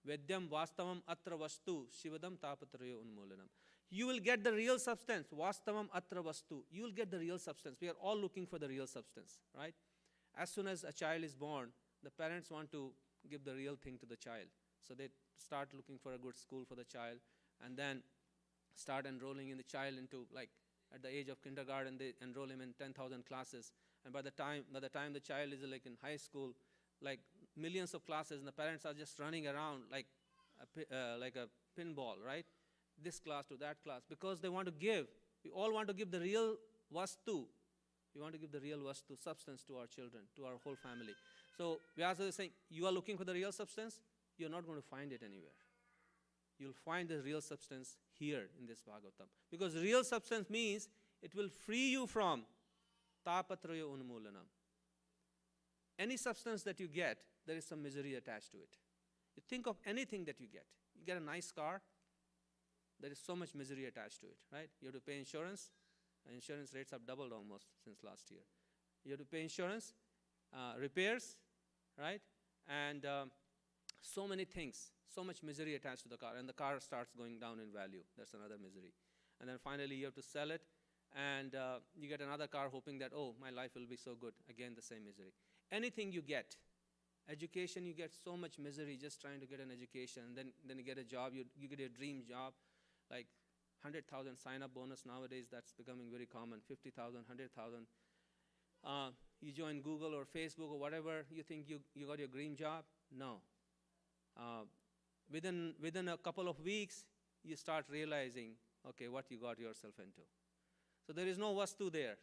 vedyam vastavam atra vastu shivadam tapatrayo unmulanam. You will get the real substance. Vastavam atra vastu. You will get the real substance. We are all looking for the real substance, right? As soon as a child is born, the parents want to give the real thing to the child. So they start looking for a good school for the child, and then start enrolling in the child into, like, at the age of kindergarten, they enroll him in 10,000 classes. And by the time the child is like in high school, like millions of classes, and the parents are just running around like a pinball, right? This class to that class, because they want to give. We all want to give the real vastu. We want to give the real vastu, substance, to our children, to our whole family. So Vyasa is saying, you are looking for the real substance? you're not going to find it anywhere. You'll find the real substance here in this Bhagavatam. Because real substance means it will free you from tapatraya unmulanam. Any substance that you get, there is some misery attached to it. You think of anything that you get. You get a nice car, there is so much misery attached to it, right? You have to pay insurance, and insurance rates have doubled almost since last year. You have to pay insurance, repairs, right? And so many things, so much misery attached to the car, and the car starts going down in value. That's another misery. And then finally you have to sell it, and you get another car hoping that, oh, my life will be so good. Again, the same misery. Anything you get, education, you get so much misery just trying to get an education. And then you get a job, you get your dream job, like 100,000 sign-up bonus nowadays. That's becoming very common, 50,000, 100,000. You join Google or Facebook or whatever, you think you got your dream job. No. Within a couple of weeks, you start realizing, okay, what you got yourself into. So there is no vastu there.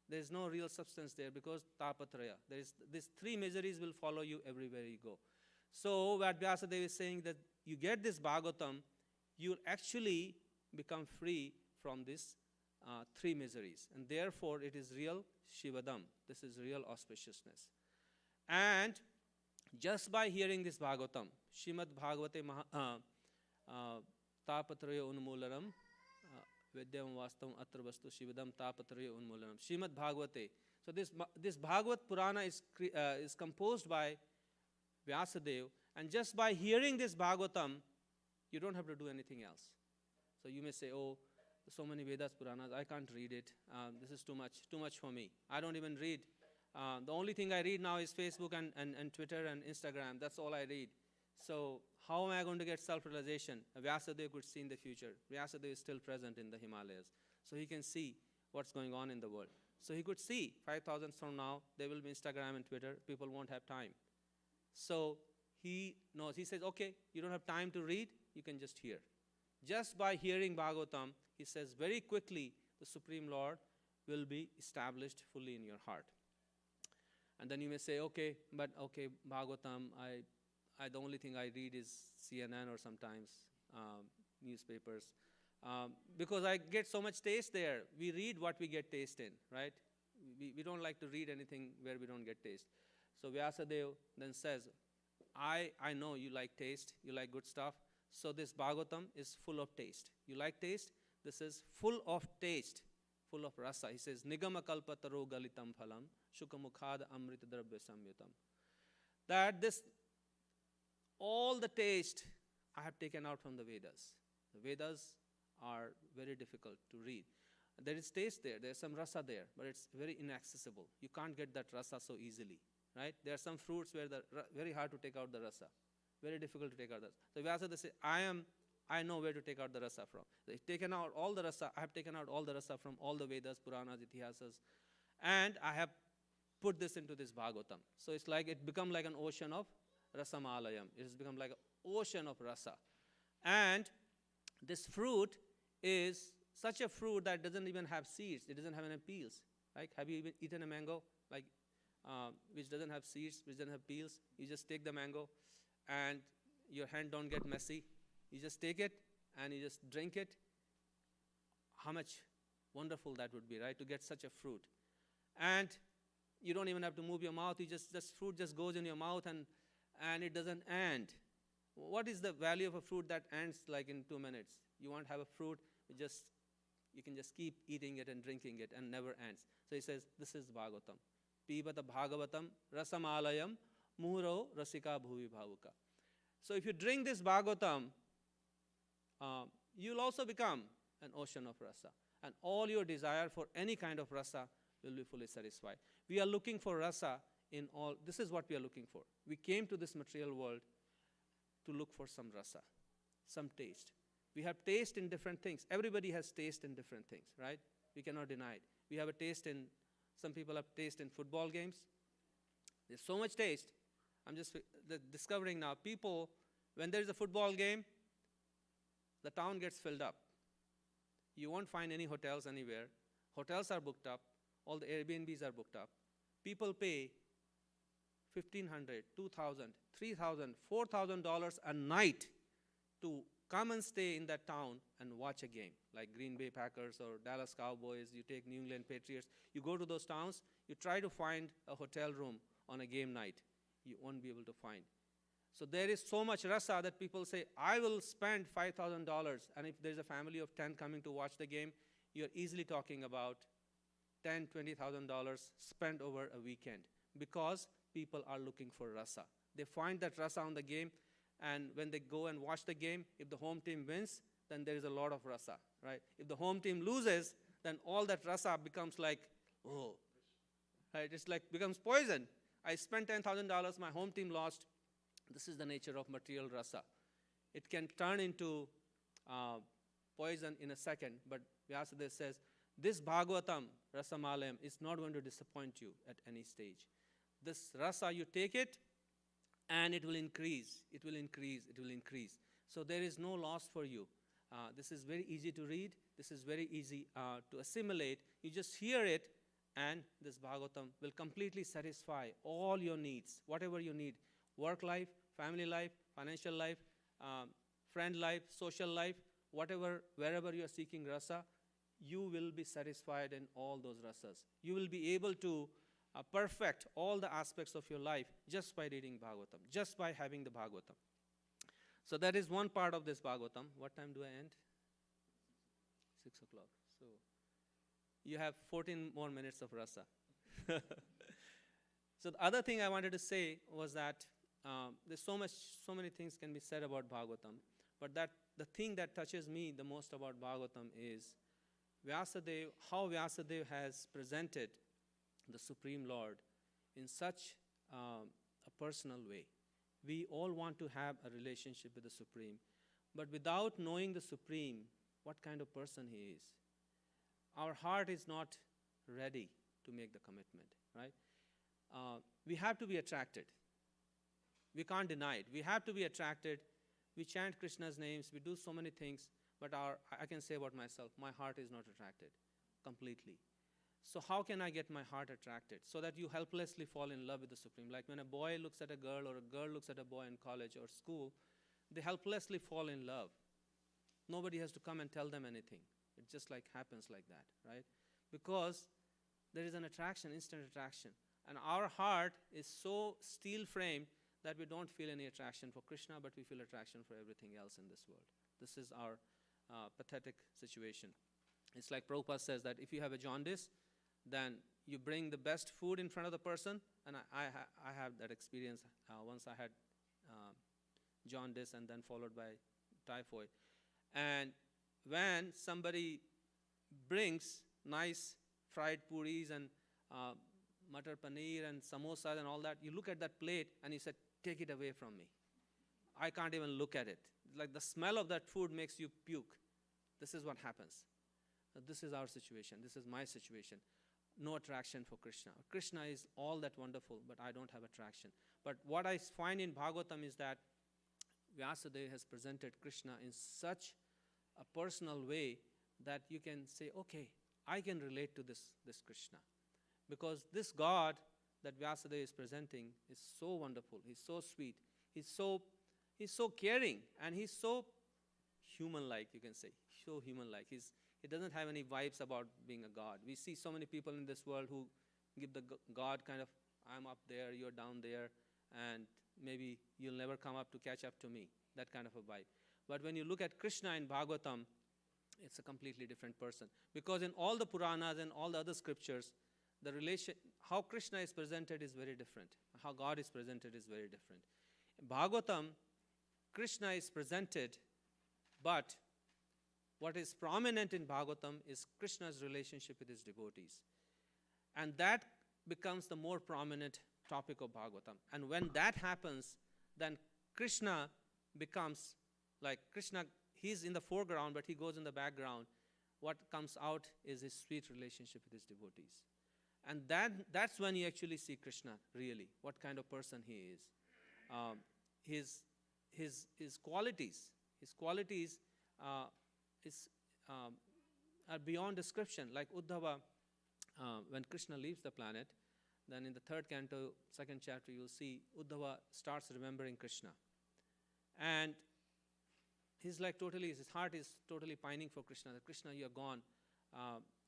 There is no real substance there because tapatraya. These three miseries will follow you everywhere you go. So what Vyasadeva is saying that you get this Bhagavatam, you'll actually become free from these three miseries. And therefore, it is real Shivadam. This is real auspiciousness. And just by hearing this Bhagavatam, Srimad-Bhagavate tapatraya unmularam, Vedyam Vastavam Atra Vastu Shivadam Tapatraya Unmulanam. Srimad-Bhagavate. So this Bhagavat Purana is composed by Vyasadeva, and just by hearing this Bhagavatam, you don't have to do anything else. So you may say, oh, so many Vedas Puranas, I can't read it. This is too much for me. I don't even read. The only thing I read now is Facebook and Twitter and Instagram. That's all I read. So how am I going to get self-realization? Vyasadeva could see in the future. Vyasadeva is still present in the Himalayas. So he can see what's going on in the world. So he could see 5,000 from now, there will be Instagram and Twitter. People won't have time. So he knows. He says, okay, you don't have time to read, you can just hear. Just by hearing Bhagavatam, he says very quickly, the Supreme Lord will be established fully in your heart. And then you may say, okay, but okay, Bhagavatam, the only thing I read is CNN or sometimes newspapers. Because I get so much taste there. We read what we get taste in, right? We don't like to read anything where we don't get taste. So Vyasadeva then says, I know you like taste, you like good stuff. So this Bhagavatam is full of taste. You like taste? This is full of taste, full of rasa. He says, Nigama kalpataro galitam phalam, shukamukhad amrita drabya samyutam. That all the taste I have taken out from the Vedas. The Vedas are very difficult to read. There is taste there, there's some rasa there, but it's very inaccessible. You can't get that rasa so easily, right? There are some fruits where very hard to take out the rasa, very difficult to take out the rasa. So Vyasadeva says, I know where to take out the rasa from. They've taken out all the rasa, I have taken out all the rasa from all the Vedas, Puranas, Itihasas, and I have put this into this Bhagavatam. So it's like it become like an ocean of Rasamalayam. It has become like an ocean of rasa. And this fruit is such a fruit that doesn't even have seeds. It doesn't have any peels. Like, have you even eaten a mango? Like, which doesn't have seeds, which doesn't have peels? You just take the mango and your hand don't get messy. You just take it and you just drink it. How much wonderful that would be, right? To get such a fruit. And you don't even have to move your mouth. This fruit just goes in your mouth and it doesn't end. What is the value of a fruit that ends like in 2 minutes? You won't have a fruit, you can just keep eating it and drinking it and never ends. So he says, this is Bhagavatam. Pibata Bhagavatam rasamalayam muhuro rasika bhuvi bhavuka. So if you drink this Bhagavatam, you'll also become an ocean of rasa. And all your desire for any kind of rasa will be fully satisfied. We are looking for rasa in all. This is what we are looking for. We came to this material world to look for some rasa, some taste. We have taste in different things. Everybody has taste in different things, right? We cannot deny it. We have a taste in, some people have taste in football games. There's so much taste. I'm just discovering now, people, when there's a football game, the town gets filled up. You won't find any hotels anywhere. Hotels are booked up. All the Airbnbs are booked up. People pay $1,500, $2,000, $3,000, $4,000 a night to come and stay in that town and watch a game, like Green Bay Packers or Dallas Cowboys. You take New England Patriots. You go to those towns, you try to find a hotel room on a game night. You won't be able to find. So there is so much rasa that people say, I will spend $5,000, and if there's a family of 10 coming to watch the game, you're easily talking about $10,000, $20,000 spent over a weekend, because people are looking for rasa. They find that rasa on the game, and when they go and watch the game, if the home team wins, then there is a lot of rasa, right? If the home team loses, then all that rasa becomes like, oh, right? It's like becomes poison. I spent $10,000, my home team lost. This is the nature of material rasa. It can turn into poison in a second, but Vyasadeva says, this Bhagavatam, Rasamalayam, is not going to disappoint you at any stage. This rasa, you take it, and it will increase, it will increase, it will increase. So there is no loss for you. This is very easy to read. This is very easy to assimilate. You just hear it, and this Bhagavatam will completely satisfy all your needs, whatever you need. Work life, family life, financial life, friend life, social life, whatever, wherever you are seeking rasa, you will be satisfied in all those rasas. You will be able to perfect all the aspects of your life just by reading Bhagavatam, just by having the Bhagavatam. So that is one part of this Bhagavatam. What time do I end? 6 o'clock. So you have 14 more minutes of rasa. So the other thing I wanted to say was that there's so many things can be said about Bhagavatam, but that the thing that touches me the most about Bhagavatam is Vyasadeva, how Vyasadeva has presented the Supreme Lord in such a personal way. We all want to have a relationship with the Supreme, but without knowing the Supreme, what kind of person he is, our heart is not ready to make the commitment, right? We have to be attracted. We can't deny it. We have to be attracted. We chant Krishna's names. We do so many things, but I can say about myself, my heart is not attracted completely. So how can I get my heart attracted? So that you helplessly fall in love with the Supreme. Like when a boy looks at a girl or a girl looks at a boy in college or school, they helplessly fall in love. Nobody has to come and tell them anything. It just like happens like that, right? Because there is an attraction, instant attraction. And our heart is so steel-framed that we don't feel any attraction for Krishna, but we feel attraction for everything else in this world. This is our pathetic situation. It's like Prabhupada says that if you have a jaundice, then you bring the best food in front of the person, and I have that experience. Once I had jaundice and then followed by typhoid. And when somebody brings nice fried puris and matar paneer and samosas and all that, you look at that plate and you said, take it away from me. I can't even look at it. Like the smell of that food makes you puke. This is what happens. This is our situation. This is my situation. No attraction for Krishna. Krishna is all that wonderful, but I don't have attraction. But what I find in Bhagavatam is that Vyasadeva has presented Krishna in such a personal way that you can say, okay, I can relate to this Krishna. Because this God that Vyasadeva is presenting is so wonderful. He's so sweet. He's so caring, and he's so human-like, you can say. So human-like. He doesn't have any vibes about being a God. We see so many people in this world who give the God kind of, I'm up there, you're down there, and maybe you'll never come up to catch up to me, that kind of a vibe. But when you look at Krishna in Bhagavatam, it's a completely different person. Because in all the Puranas and all the other scriptures, the relation, how Krishna is presented is very different. How God is presented is very different. In Bhagavatam, Krishna is presented, but what is prominent in Bhagavatam is Krishna's relationship with his devotees. And that becomes the more prominent topic of Bhagavatam. And when that happens, then Krishna becomes like Krishna, he's in the foreground, but he goes in the background. What comes out is his sweet relationship with his devotees. And that's when you actually see Krishna, really, what kind of person he is. His qualities are beyond description. Like Uddhava, when Krishna leaves the planet, then in the third canto, second chapter, you'll see Uddhava starts remembering Krishna. And he's like totally, his heart is totally pining for Krishna, that Krishna, you're gone.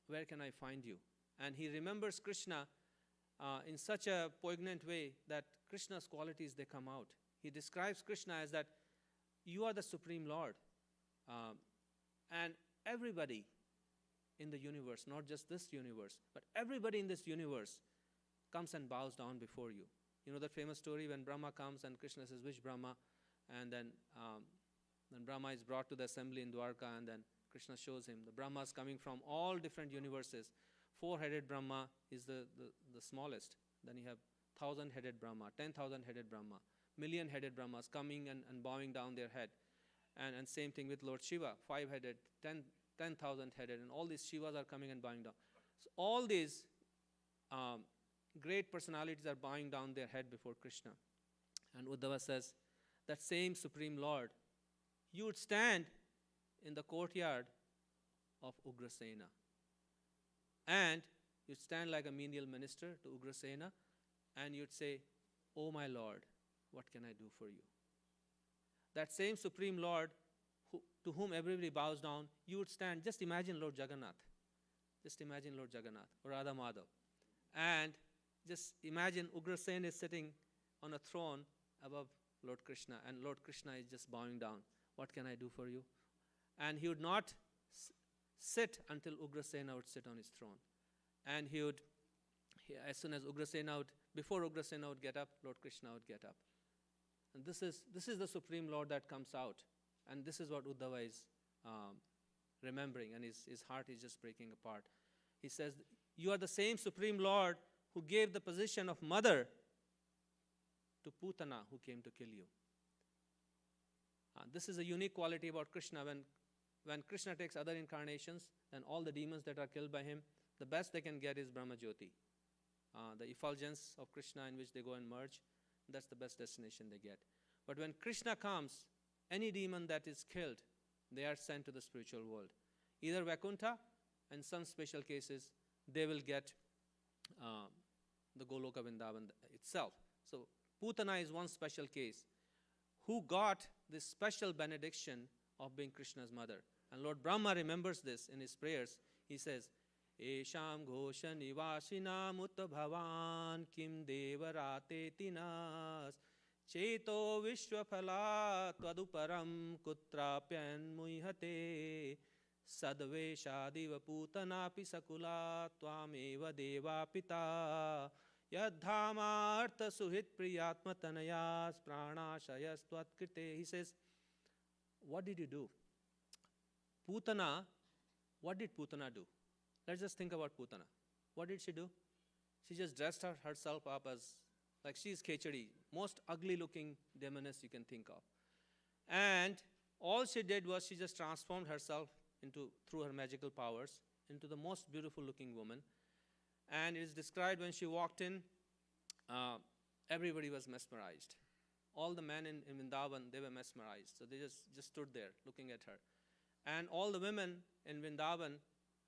Where can I find you? And he remembers Krishna in such a poignant way that Krishna's qualities, they come out. He describes Krishna as that you are the Supreme Lord. And everybody in the universe, not just this universe, but everybody in this universe comes and bows down before you. You know that famous story when Brahma comes and Krishna says, which Brahma? And then Brahma is brought to the assembly in Dwarka, and then Krishna shows him the Brahmas coming from all different universes. 4-headed Brahma is the smallest. Then you have 1,000-headed Brahma, 10,000-headed Brahma, million-headed Brahmas coming and bowing down their head. And same thing with Lord Shiva, 5-headed, 10,000-headed, and all these Shivas are coming and bowing down. So all these great personalities are bowing down their head before Krishna. And Uddhava says, that same Supreme Lord, you would stand in the courtyard of Ugrasena. And you'd stand like a menial minister to Ugrasena, and you'd say, oh my Lord, what can I do for you? That same Supreme Lord to whom everybody bows down, you would stand, just imagine Lord Jagannath. Just imagine Lord Jagannath or Radha Madhav. And just imagine Ugrasena is sitting on a throne above Lord Krishna, and Lord Krishna is just bowing down. What can I do for you? And he would not sit until Ugrasena would sit on his throne. And as soon as before Ugrasena would get up, Lord Krishna would get up. And this is the Supreme Lord that comes out. And this is what Uddhava is remembering, and his heart is just breaking apart. He says, you are the same Supreme Lord who gave the position of mother to Putana, who came to kill you. This is a unique quality about Krishna. When Krishna takes other incarnations, then all the demons that are killed by him, the best they can get is Brahma Jyoti. The effulgence of Krishna in which they go and merge, that's the best destination they get. But when Krishna comes, any demon that is killed, they are sent to the spiritual world. Either Vaikuntha, in some special cases, they will get the Goloka Vrindavan itself. So Putana is one special case who got this special benediction of being Krishna's mother. And Lord Brahma remembers this in his prayers. He says, Esham Ghosha Nivashina Mutta Bhavan Kim Devarate Tinas Cheto Vishwaphala Tvaduparam Kutrapyan Muihate Sadveshadiva Putanapi Sakula Twameva Deva Pita Yadhama Artha Suhit Priyatma Tanayas Pranashayas Tvatkrite. He says, what did you do? Putana, what did Putana do? Let's just think about Putana. What did she do? She just dressed herself up as, like she's Khechadi, most ugly looking demoness you can think of. And all she did was she just transformed herself through her magical powers, into the most beautiful looking woman. And it is described when she walked in, everybody was mesmerized. All the men in Vrindavan, they were mesmerized. So they just stood there looking at her. And all the women in Vrindavan,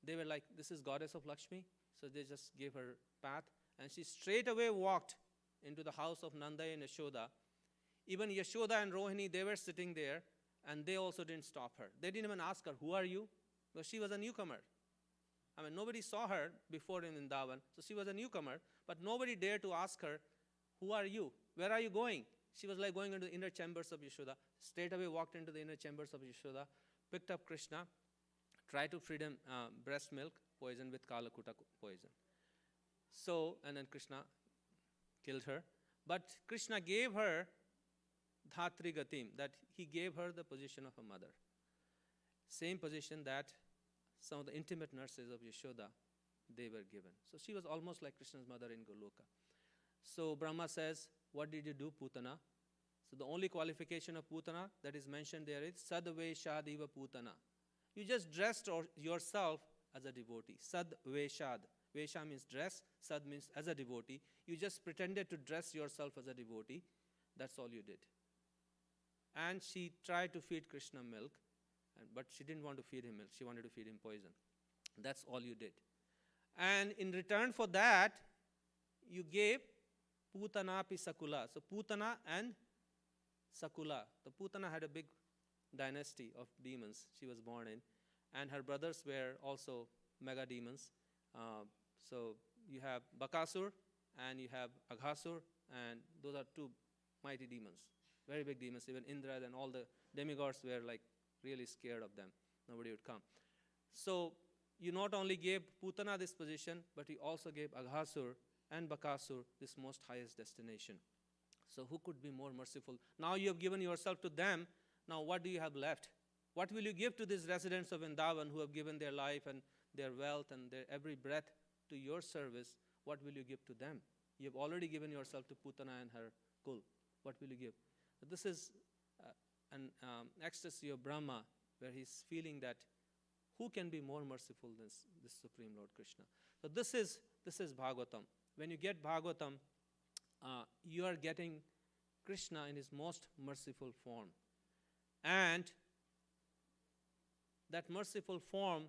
they were like, this is goddess of Lakshmi. So they just gave her path. And she straight away walked into the house of Nanda and Yashoda. Even Yashoda and Rohini, they were sitting there, and they also didn't stop her. They didn't even ask her, who are you? Because she was a newcomer. I mean, nobody saw her before in Vrindavan, so she was a newcomer. But nobody dared to ask her, who are you? Where are you going? She was like going into the inner chambers of Yashoda. Straight away walked into the inner chambers of Yashoda, picked up Krishna, tried to feed him breast milk poison with Kalakuta poison. So, and then Krishna killed her. But Krishna gave her Dhatri Gatim, that he gave her the position of a mother. Same position that some of the intimate nurses of Yashoda, they were given. So she was almost like Krishna's mother in Goloka. So Brahma says, what did you do, Putana? So the only qualification of Putana that is mentioned there is Sadveshadiva Putana. You just dressed yourself as a devotee. Sadveshad. Vesha means dress. Sad means as a devotee. You just pretended to dress yourself as a devotee. That's all you did. And she tried to feed Krishna milk, but she didn't want to feed him milk. She wanted to feed him poison. That's all you did. And in return for that, you gave Putana pi Sakula. So Putana and Sakula. The Putana had a big dynasty of demons she was born in, and her brothers were also mega demons. So you have Bakasur and you have Aghasur, and those are two mighty demons, very big demons. Even Indra and all the demigods were like really scared of them. Nobody would come. So you not only gave Putana this position, but you also gave Aghasur and Bakasur this most highest destination. So who could be more merciful? Now you have given yourself to them. Now what do you have left? What will you give to these residents of Vrindavan who have given their life and their wealth and their every breath to your service? What will you give to them? You have already given yourself to Putana and her kul. What will you give? This is an ecstasy of Brahma, where he's feeling that who can be more merciful than this Supreme Lord Krishna? So this is Bhagavatam. When you get Bhagavatam, you are getting Krishna in his most merciful form. And that merciful form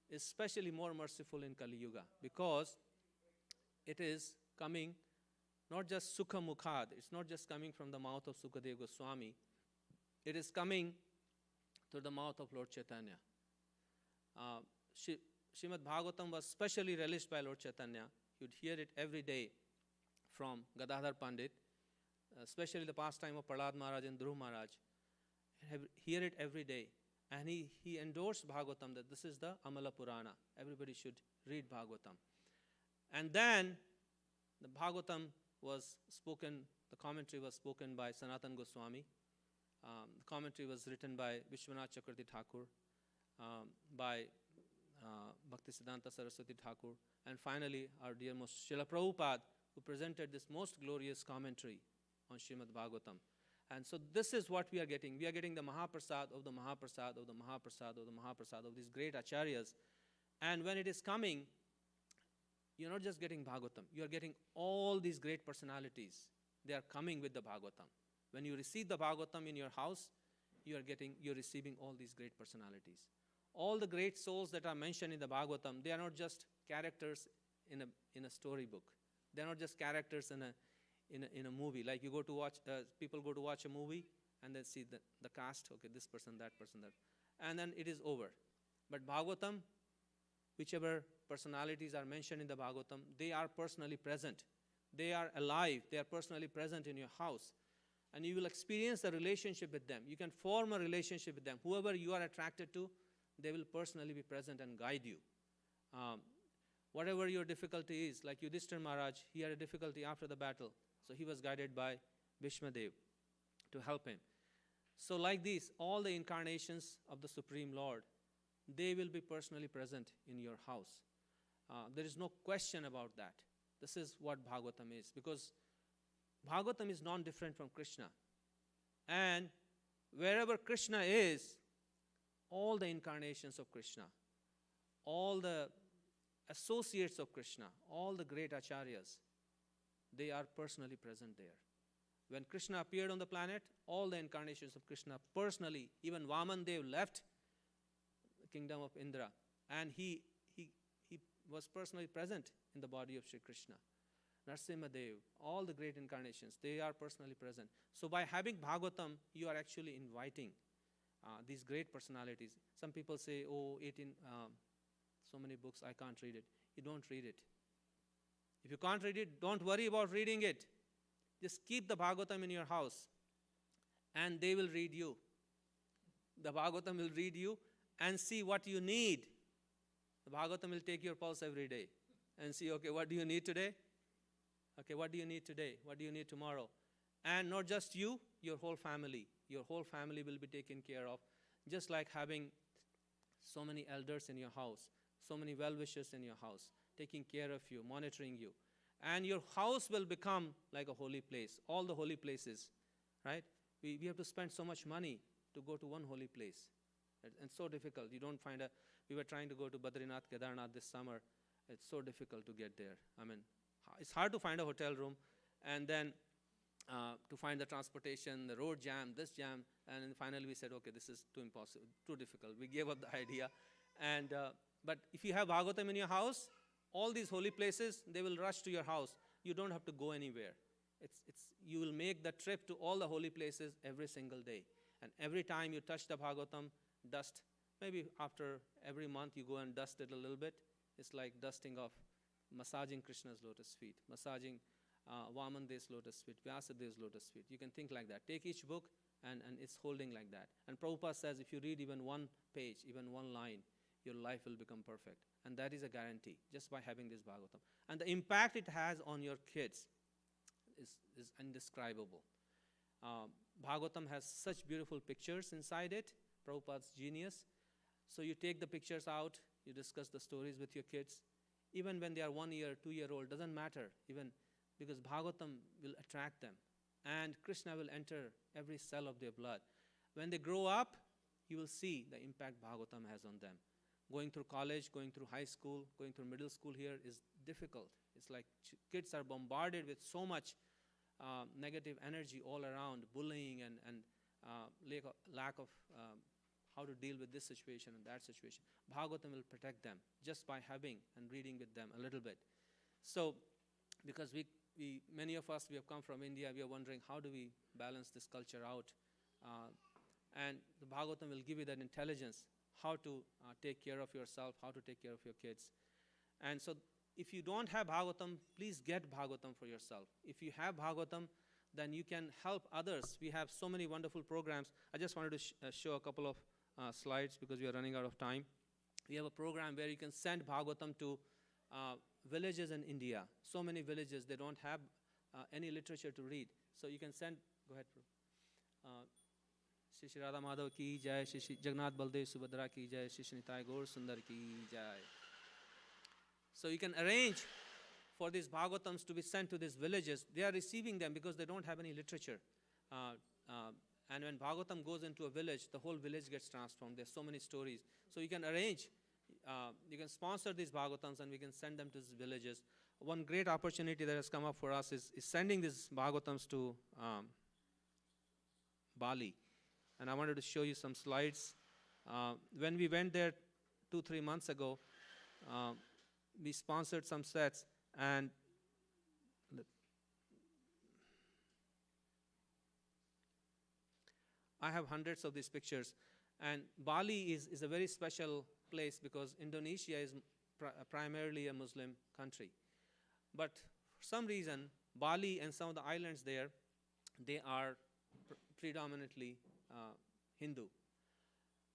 is especially more merciful in Kali Yuga, because it is coming not just Sukha Mukhad, it's not just coming from the mouth of Sukadeva Goswami, it is coming through the mouth of Lord Chaitanya. Srimad-Bhagavatam was specially relished by Lord Chaitanya. You'd hear it every day from Gadadhar Pandit, especially the pastime of Prahlad Maharaj and Dhruv Maharaj. Hear it every day. And he endorsed Bhagavatam that this is the Amala Purana. Everybody should read Bhagavatam. And then the Bhagavatam was spoken, the commentary was spoken by Sanatan Goswami. The commentary was written by Vishwanath Chakravarti Thakur, by Bhaktisiddhanta Saraswati Thakur, and finally our dear most Srila Prabhupada, who presented this most glorious commentary on Srimad-Bhagavatam. And so this is what we are getting. We are getting the Mahaprasad of the Mahaprasad of the Mahaprasad of the Mahaprasad of these great acharyas. And when it is coming, you're not just getting Bhagavatam. You are getting all these great personalities. They are coming with the Bhagavatam. When you receive the Bhagavatam in your house, you're receiving all these great personalities. All the great souls that are mentioned in the Bhagavatam, they are not just characters in a storybook. They are not just characters in a movie. Like you go to watch, people go to watch a movie and then see the cast, okay, this person, that, and then it is over. But Bhagavatam, whichever personalities are mentioned in the Bhagavatam, they are personally present. They are alive. They are personally present in your house. And you will experience a relationship with them. You can form a relationship with them. Whoever you are attracted to, they will personally be present and guide you. Whatever your difficulty is, like Yudhishthira Maharaj, he had a difficulty after the battle. So he was guided by Bhishmadev to help him. So like this, all the incarnations of the Supreme Lord, they will be personally present in your house. There is no question about that. This is what Bhagavatam is, because Bhagavatam is non-different from Krishna. And wherever Krishna is, all the incarnations of Krishna, all the associates of Krishna, all the great acharyas, they are personally present there. When Krishna appeared on the planet, all the incarnations of Krishna personally, even Vaman Dev left the kingdom of Indra, and he was personally present in the body of Sri Krishna. Narasimha Dev, all the great incarnations, they are personally present. So by having Bhagavatam, you are actually inviting these great personalities. Some people say, oh, 18, so many books, I can't read it. You don't read it. If you can't read it, don't worry about reading it. Just keep the Bhagavatam in your house, and they will read you. The Bhagavatam will read you and see what you need. The Bhagavatam will take your pulse every day and see, okay, what do you need today? Okay, what do you need today? What do you need tomorrow? And not just you, your whole family. Your whole family will be taken care of. Just like having so many elders in your house, so many well-wishers in your house, taking care of you, monitoring you. And your house will become like a holy place. All the holy places, right? We have to spend so much money to go to one holy place. And so difficult. You don't find we were trying to go to Badrinath, Kedarnath this summer. It's so difficult to get there. I mean, it's hard to find a hotel room, and then to find the transportation, the road jam, this jam, and then finally we said, okay, this is too impossible, too difficult. We gave up the idea. And but if you have Bhagavatam in your house, all these holy places, they will rush to your house. You don't have to go anywhere. You will make the trip to all the holy places every single day. And every time you touch the Bhagavatam, dust, maybe after every month you go and dust it a little bit. It's like dusting of, massaging Krishna's lotus feet, massaging Vamande's lotus feet, Vyasadev's lotus feet. You can think like that. Take each book and it's holding like that. And Prabhupada says if you read even one page, even one line, your life will become perfect. And that is a guarantee just by having this Bhagavatam. And the impact it has on your kids is indescribable. Bhagavatam has such beautiful pictures inside it, Prabhupada's genius. So you take the pictures out, you discuss the stories with your kids. Even when they are 1 year, 2 year old, doesn't matter, even because Bhagavatam will attract them. And Krishna will enter every cell of their blood. When they grow up, you will see the impact Bhagavatam has on them. Going through college, going through high school, going through middle school here is difficult. It's like kids are bombarded with so much negative energy all around, bullying and lack of how to deal with this situation and that situation. Bhagavatam will protect them just by having and reading with them a little bit. So, because many of us, we have come from India, we are wondering how do we balance this culture out? And the Bhagavatam will give you that intelligence, how to take care of yourself, how to take care of your kids. And so if you don't have Bhagavatam, please get Bhagavatam for yourself. If you have Bhagavatam, then you can help others. We have so many wonderful programs. I just wanted to show a couple of slides because we are running out of time. We have a program where you can send Bhagavatam to villages in India. So many villages, they don't have any literature to read. So you can send, go ahead, Shri Shri Radha Madhav ki jai, Shri Shri Jagannath Baldev Subhadra ki jai, Shri Shri Nitai Gaur Sundar ki jai. So you can arrange for these Bhagavatams to be sent to these villages. They are receiving them because they don't have any literature. And when Bhagavatam goes into a village, the whole village gets transformed. There's so many stories. So you can arrange, you can sponsor these Bhagavatams and we can send them to these villages. One great opportunity that has come up for us is sending these Bhagavatams to Bali. And I wanted to show you some slides. When we went there 2-3 months ago, we sponsored some sets, and I have hundreds of these pictures. And Bali is a very special place because Indonesia is primarily a Muslim country. But for some reason, Bali and some of the islands there, they are predominantly Hindu.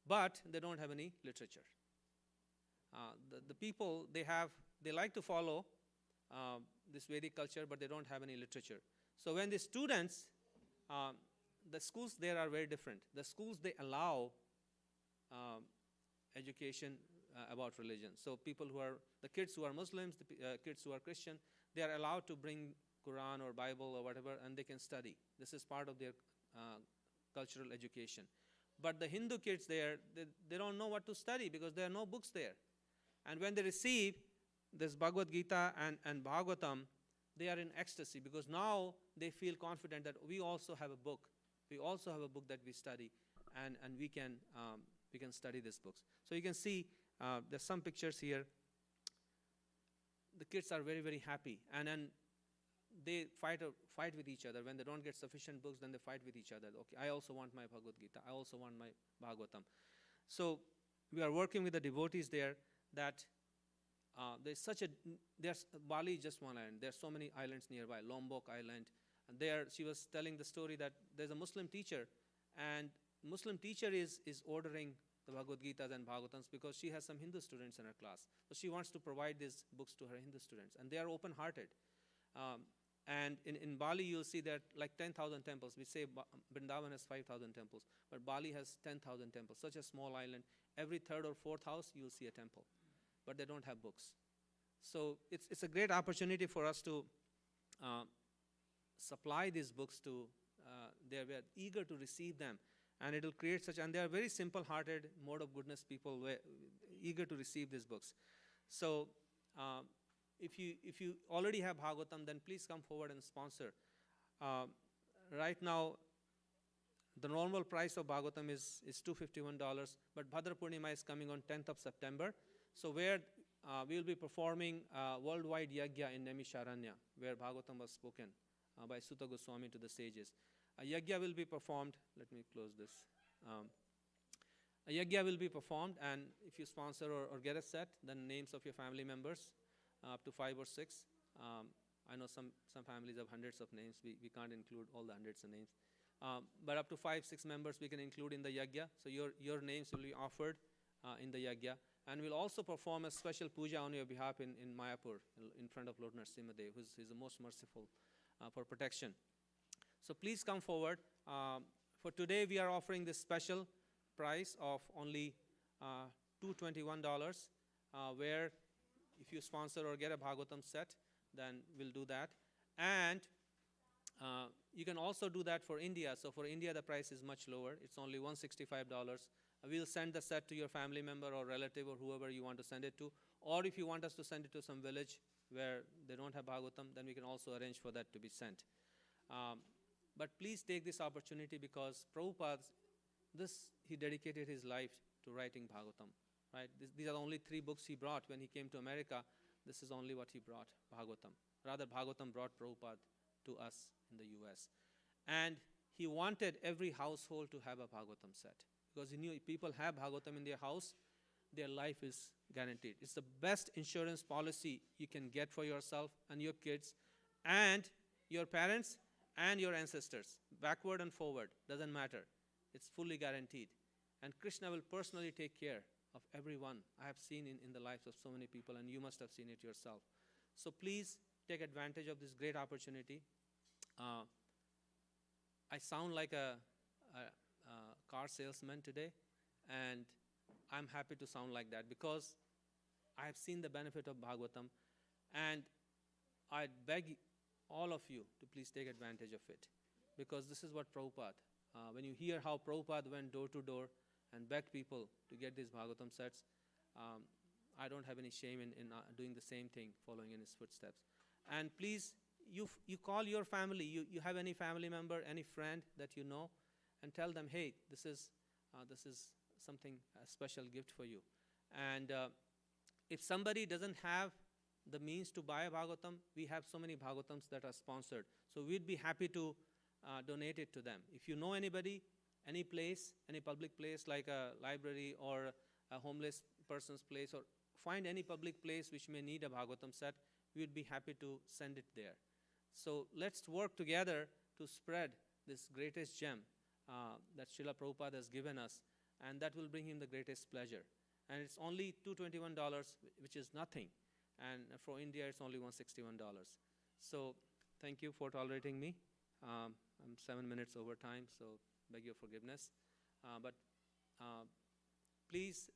But they don't have any literature. The people, they like to follow this Vedic culture, but they don't have any literature. So when the students, the schools there are very different. The schools, they allow education about religion. So the kids who are Muslims, the kids who are Christian, they are allowed to bring Quran or Bible or whatever, and they can study. This is part of their cultural education. But the Hindu kids there, they don't know what to study because there are no books there. And when they receive this Bhagavad Gita and Bhagavatam, they are in ecstasy because now they feel confident that we also have a book. We also have a book that we study, and we can study these books. So you can see there's some pictures here. The kids are very, very happy. And then they fight with each other. When they don't get sufficient books, then they fight with each other. Okay, I also want my Bhagavad Gita. I also want my Bhagavatam. So we are working with the devotees there that Bali is just one island. There are so many islands nearby, Lombok Island. And there she was telling the story that there's a Muslim teacher, and Muslim teacher is ordering the Bhagavad Gitas and Bhagavatams because she has some Hindu students in her class. So she wants to provide these books to her Hindu students, and they are open-hearted. And in Bali, you'll see that like 10,000 temples. We say Vrindavan has 5,000 temples, but Bali has 10,000 temples. Such a small island. Every third or fourth house, you'll see a temple, but they don't have books. So it's a great opportunity for us to supply these books to. They are eager to receive them, and it will create such. And they are very simple-hearted, mode of goodness people, eager to receive these books. So. If you already have Bhagavatam, then please come forward and sponsor. Right now, the normal price of Bhagavatam is $251, but Bhadra Purnima is coming on 10th of September. So where we will be performing worldwide yajna in Naimisharanya, where Bhagavatam was spoken by Sutta Goswami to the sages. A yajna will be performed. Let me close this. A yajna will be performed, and if you sponsor or get a set, then names of your family members, up to 5 or 6. I know some families have hundreds of names. We can't include all the hundreds of names. But up to 5, 6 members we can include in the yajna. So your names will be offered in the yajna. And we'll also perform a special puja on your behalf in Mayapur, in front of Lord Narasimhadev, who's the most merciful for protection. So please come forward. For today, we are offering this special price of only $221, where if you sponsor or get a Bhagavatam set, then we'll do that. And you can also do that for India. So for India, the price is much lower. It's only $165. We'll send the set to your family member or relative or whoever you want to send it to. Or if you want us to send it to some village where they don't have Bhagavatam, then we can also arrange for that to be sent. But please take this opportunity, because Prabhupada, he dedicated his life to writing Bhagavatam. Right? These are the only 3 books he brought when he came to America. This is only what he brought, Bhagavatam. Rather, Bhagavatam brought Prabhupada to us in the US. And he wanted every household to have a Bhagavatam set, because he knew if people have Bhagavatam in their house, their life is guaranteed. It's the best insurance policy you can get for yourself and your kids and your parents and your ancestors. Backward and forward, doesn't matter. It's fully guaranteed. And Krishna will personally take care of everyone. I have seen in the lives of so many people, and you must have seen it yourself. So please take advantage of this great opportunity. I sound like a car salesman today, and I'm happy to sound like that, because I have seen the benefit of Bhagavatam, and I beg all of you to please take advantage of it, because this is what Prabhupada, when you hear how Prabhupada went door to door and begged people to get these Bhagavatam sets, I don't have any shame in doing the same thing, following in his footsteps. And please, you call your family, you have any family member, any friend that you know, and tell them, hey, this is something, a special gift for you. And if somebody doesn't have the means to buy a Bhagavatam, we have so many Bhagavatams that are sponsored. So we'd be happy to donate it to them. If you know anybody, any place, any public place like a library or a homeless person's place, or find any public place which may need a Bhagavatam set, we'd be happy to send it there. So let's work together to spread this greatest gem that Srila Prabhupada has given us, and that will bring him the greatest pleasure. And it's only $221, which is nothing. And for India, it's only $161. So thank you for tolerating me. I'm 7 minutes over time, so beg your forgiveness. But please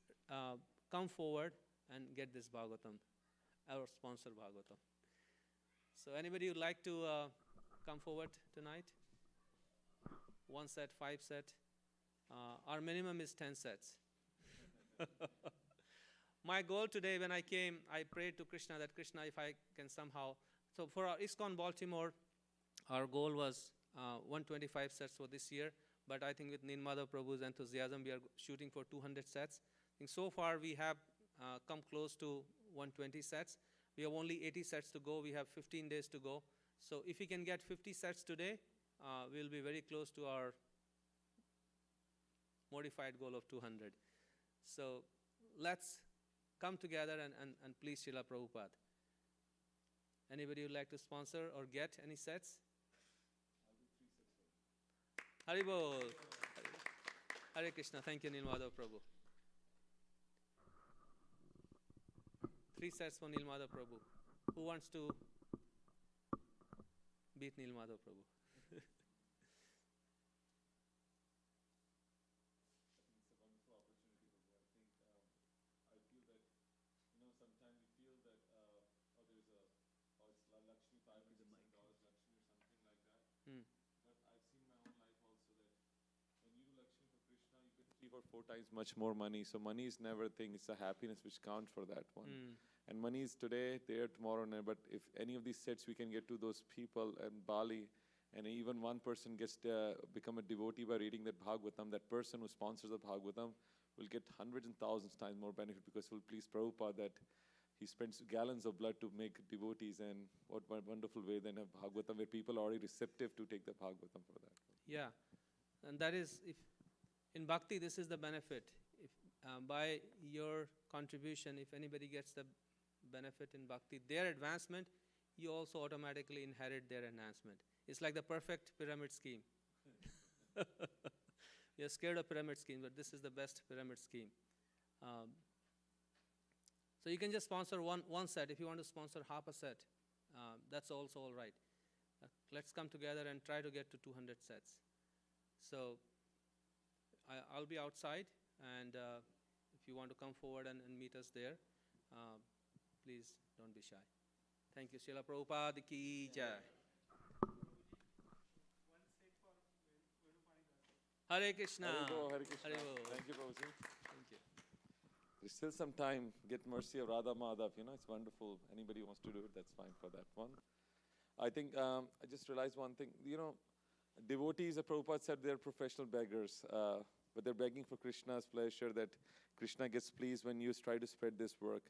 come forward and get this Bhagavatam, our sponsor Bhagavatam. So anybody would like to come forward tonight? 1 set, 5 set. Our minimum is 10 sets. My goal today when I came, I prayed to Krishna that, Krishna, if I can somehow. So for our ISKCON Baltimore, our goal was 125 sets for this year. But I think with Nilmadhav Prabhu's enthusiasm, we are shooting for 200 sets. I think so far we have come close to 120 sets. We have only 80 sets to go. We have 15 days to go. So if we can get 50 sets today, we'll be very close to our modified goal of 200. So let's come together and please Srila Prabhupada. Anybody would like to sponsor or get any sets? Haribol. Hare Krishna. Thank you, Nilmadhav Prabhu. 3 sets for Nilmadhav Prabhu. Who wants to beat Nilmadhav Prabhu? Or 4 times much more money. So money is never a thing. It's the happiness which counts for that one. And money is today, there, tomorrow. But if any of these sets we can get to those people in Bali, and even one person gets to become a devotee by reading that Bhagavatam, that person who sponsors the Bhagavatam will get hundreds and thousands times more benefit, because it will please Prabhupada that he spends gallons of blood to make devotees, and what a wonderful way then of Bhagavatam, where people are already receptive to take the Bhagavatam for that. Yeah, and that is, if in bhakti, this is the benefit. If by your contribution, if anybody gets the benefit in bhakti, their advancement, you also automatically inherit their enhancement. It's like the perfect pyramid scheme. You're scared of pyramid schemes, but this is the best pyramid scheme. So you can just sponsor one set. If you want to sponsor half a set, that's also all right. Let's come together and try to get to 200 sets. So I'll be outside, and if you want to come forward and meet us there, please don't be shy. Thank you. Srila Prabhupada ki jai. Hare Krishna. Hare Krishna. Hare Bol. Thank you, Prabhuji. Thank you. There's still some time. Get mercy of Radha Madhav. It's wonderful. Anybody wants to do it, that's fine for that one. I think I just realized one thing. Devotees, Prabhupada said, they're professional beggars, but they're begging for Krishna's pleasure, that Krishna gets pleased when you try to spread this work.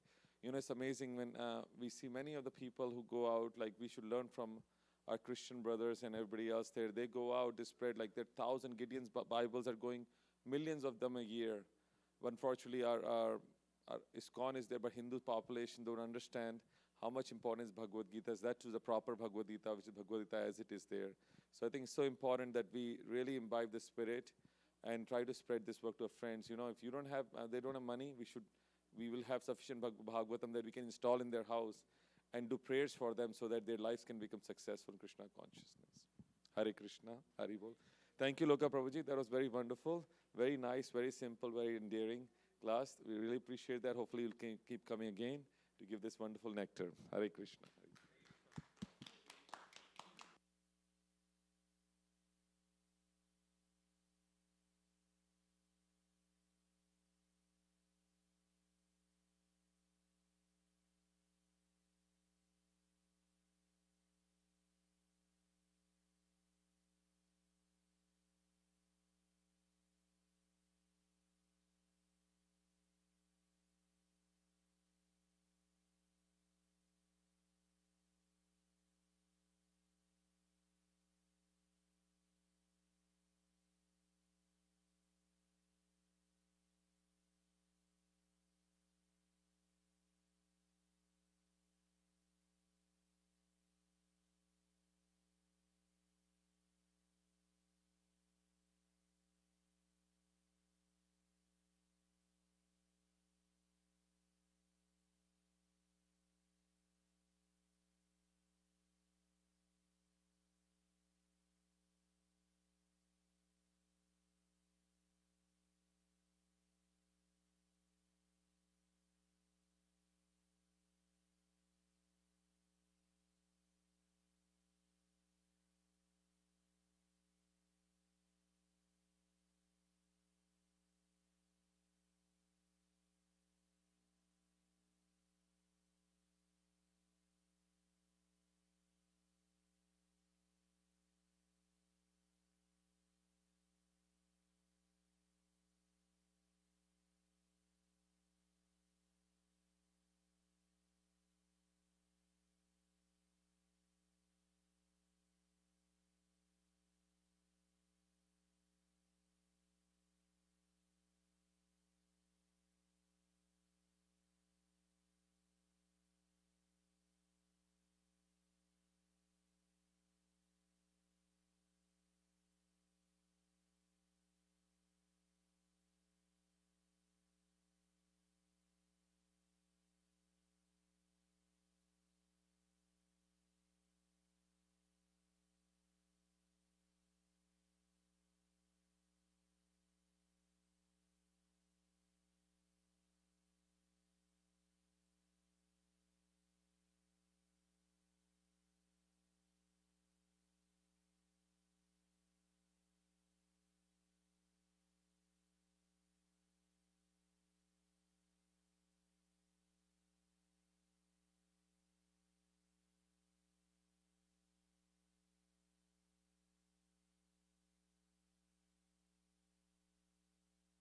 It's amazing when we see many of the people who go out, like we should learn from our Christian brothers and everybody else there. They go out, they spread like there are 1,000 Gideon's Bibles are going, millions of them a year. But unfortunately, our ISKCON is there, but Hindu population don't understand how much importance Bhagavad Gita is. That is the proper Bhagavad Gita, which is Bhagavad Gita as it is there. So I think it's so important that we really imbibe the spirit and try to spread this work to our friends. If you don't have, they don't have money, we will have sufficient Bhagavatam that we can install in their house and do prayers for them so that their lives can become successful in Krishna consciousness. Hare Krishna, Hari Bol. Thank you, Loka Prabhuji. That was very wonderful, very nice, very simple, very endearing class. We really appreciate that. Hopefully you'll keep coming again to give this wonderful nectar. Hare Krishna.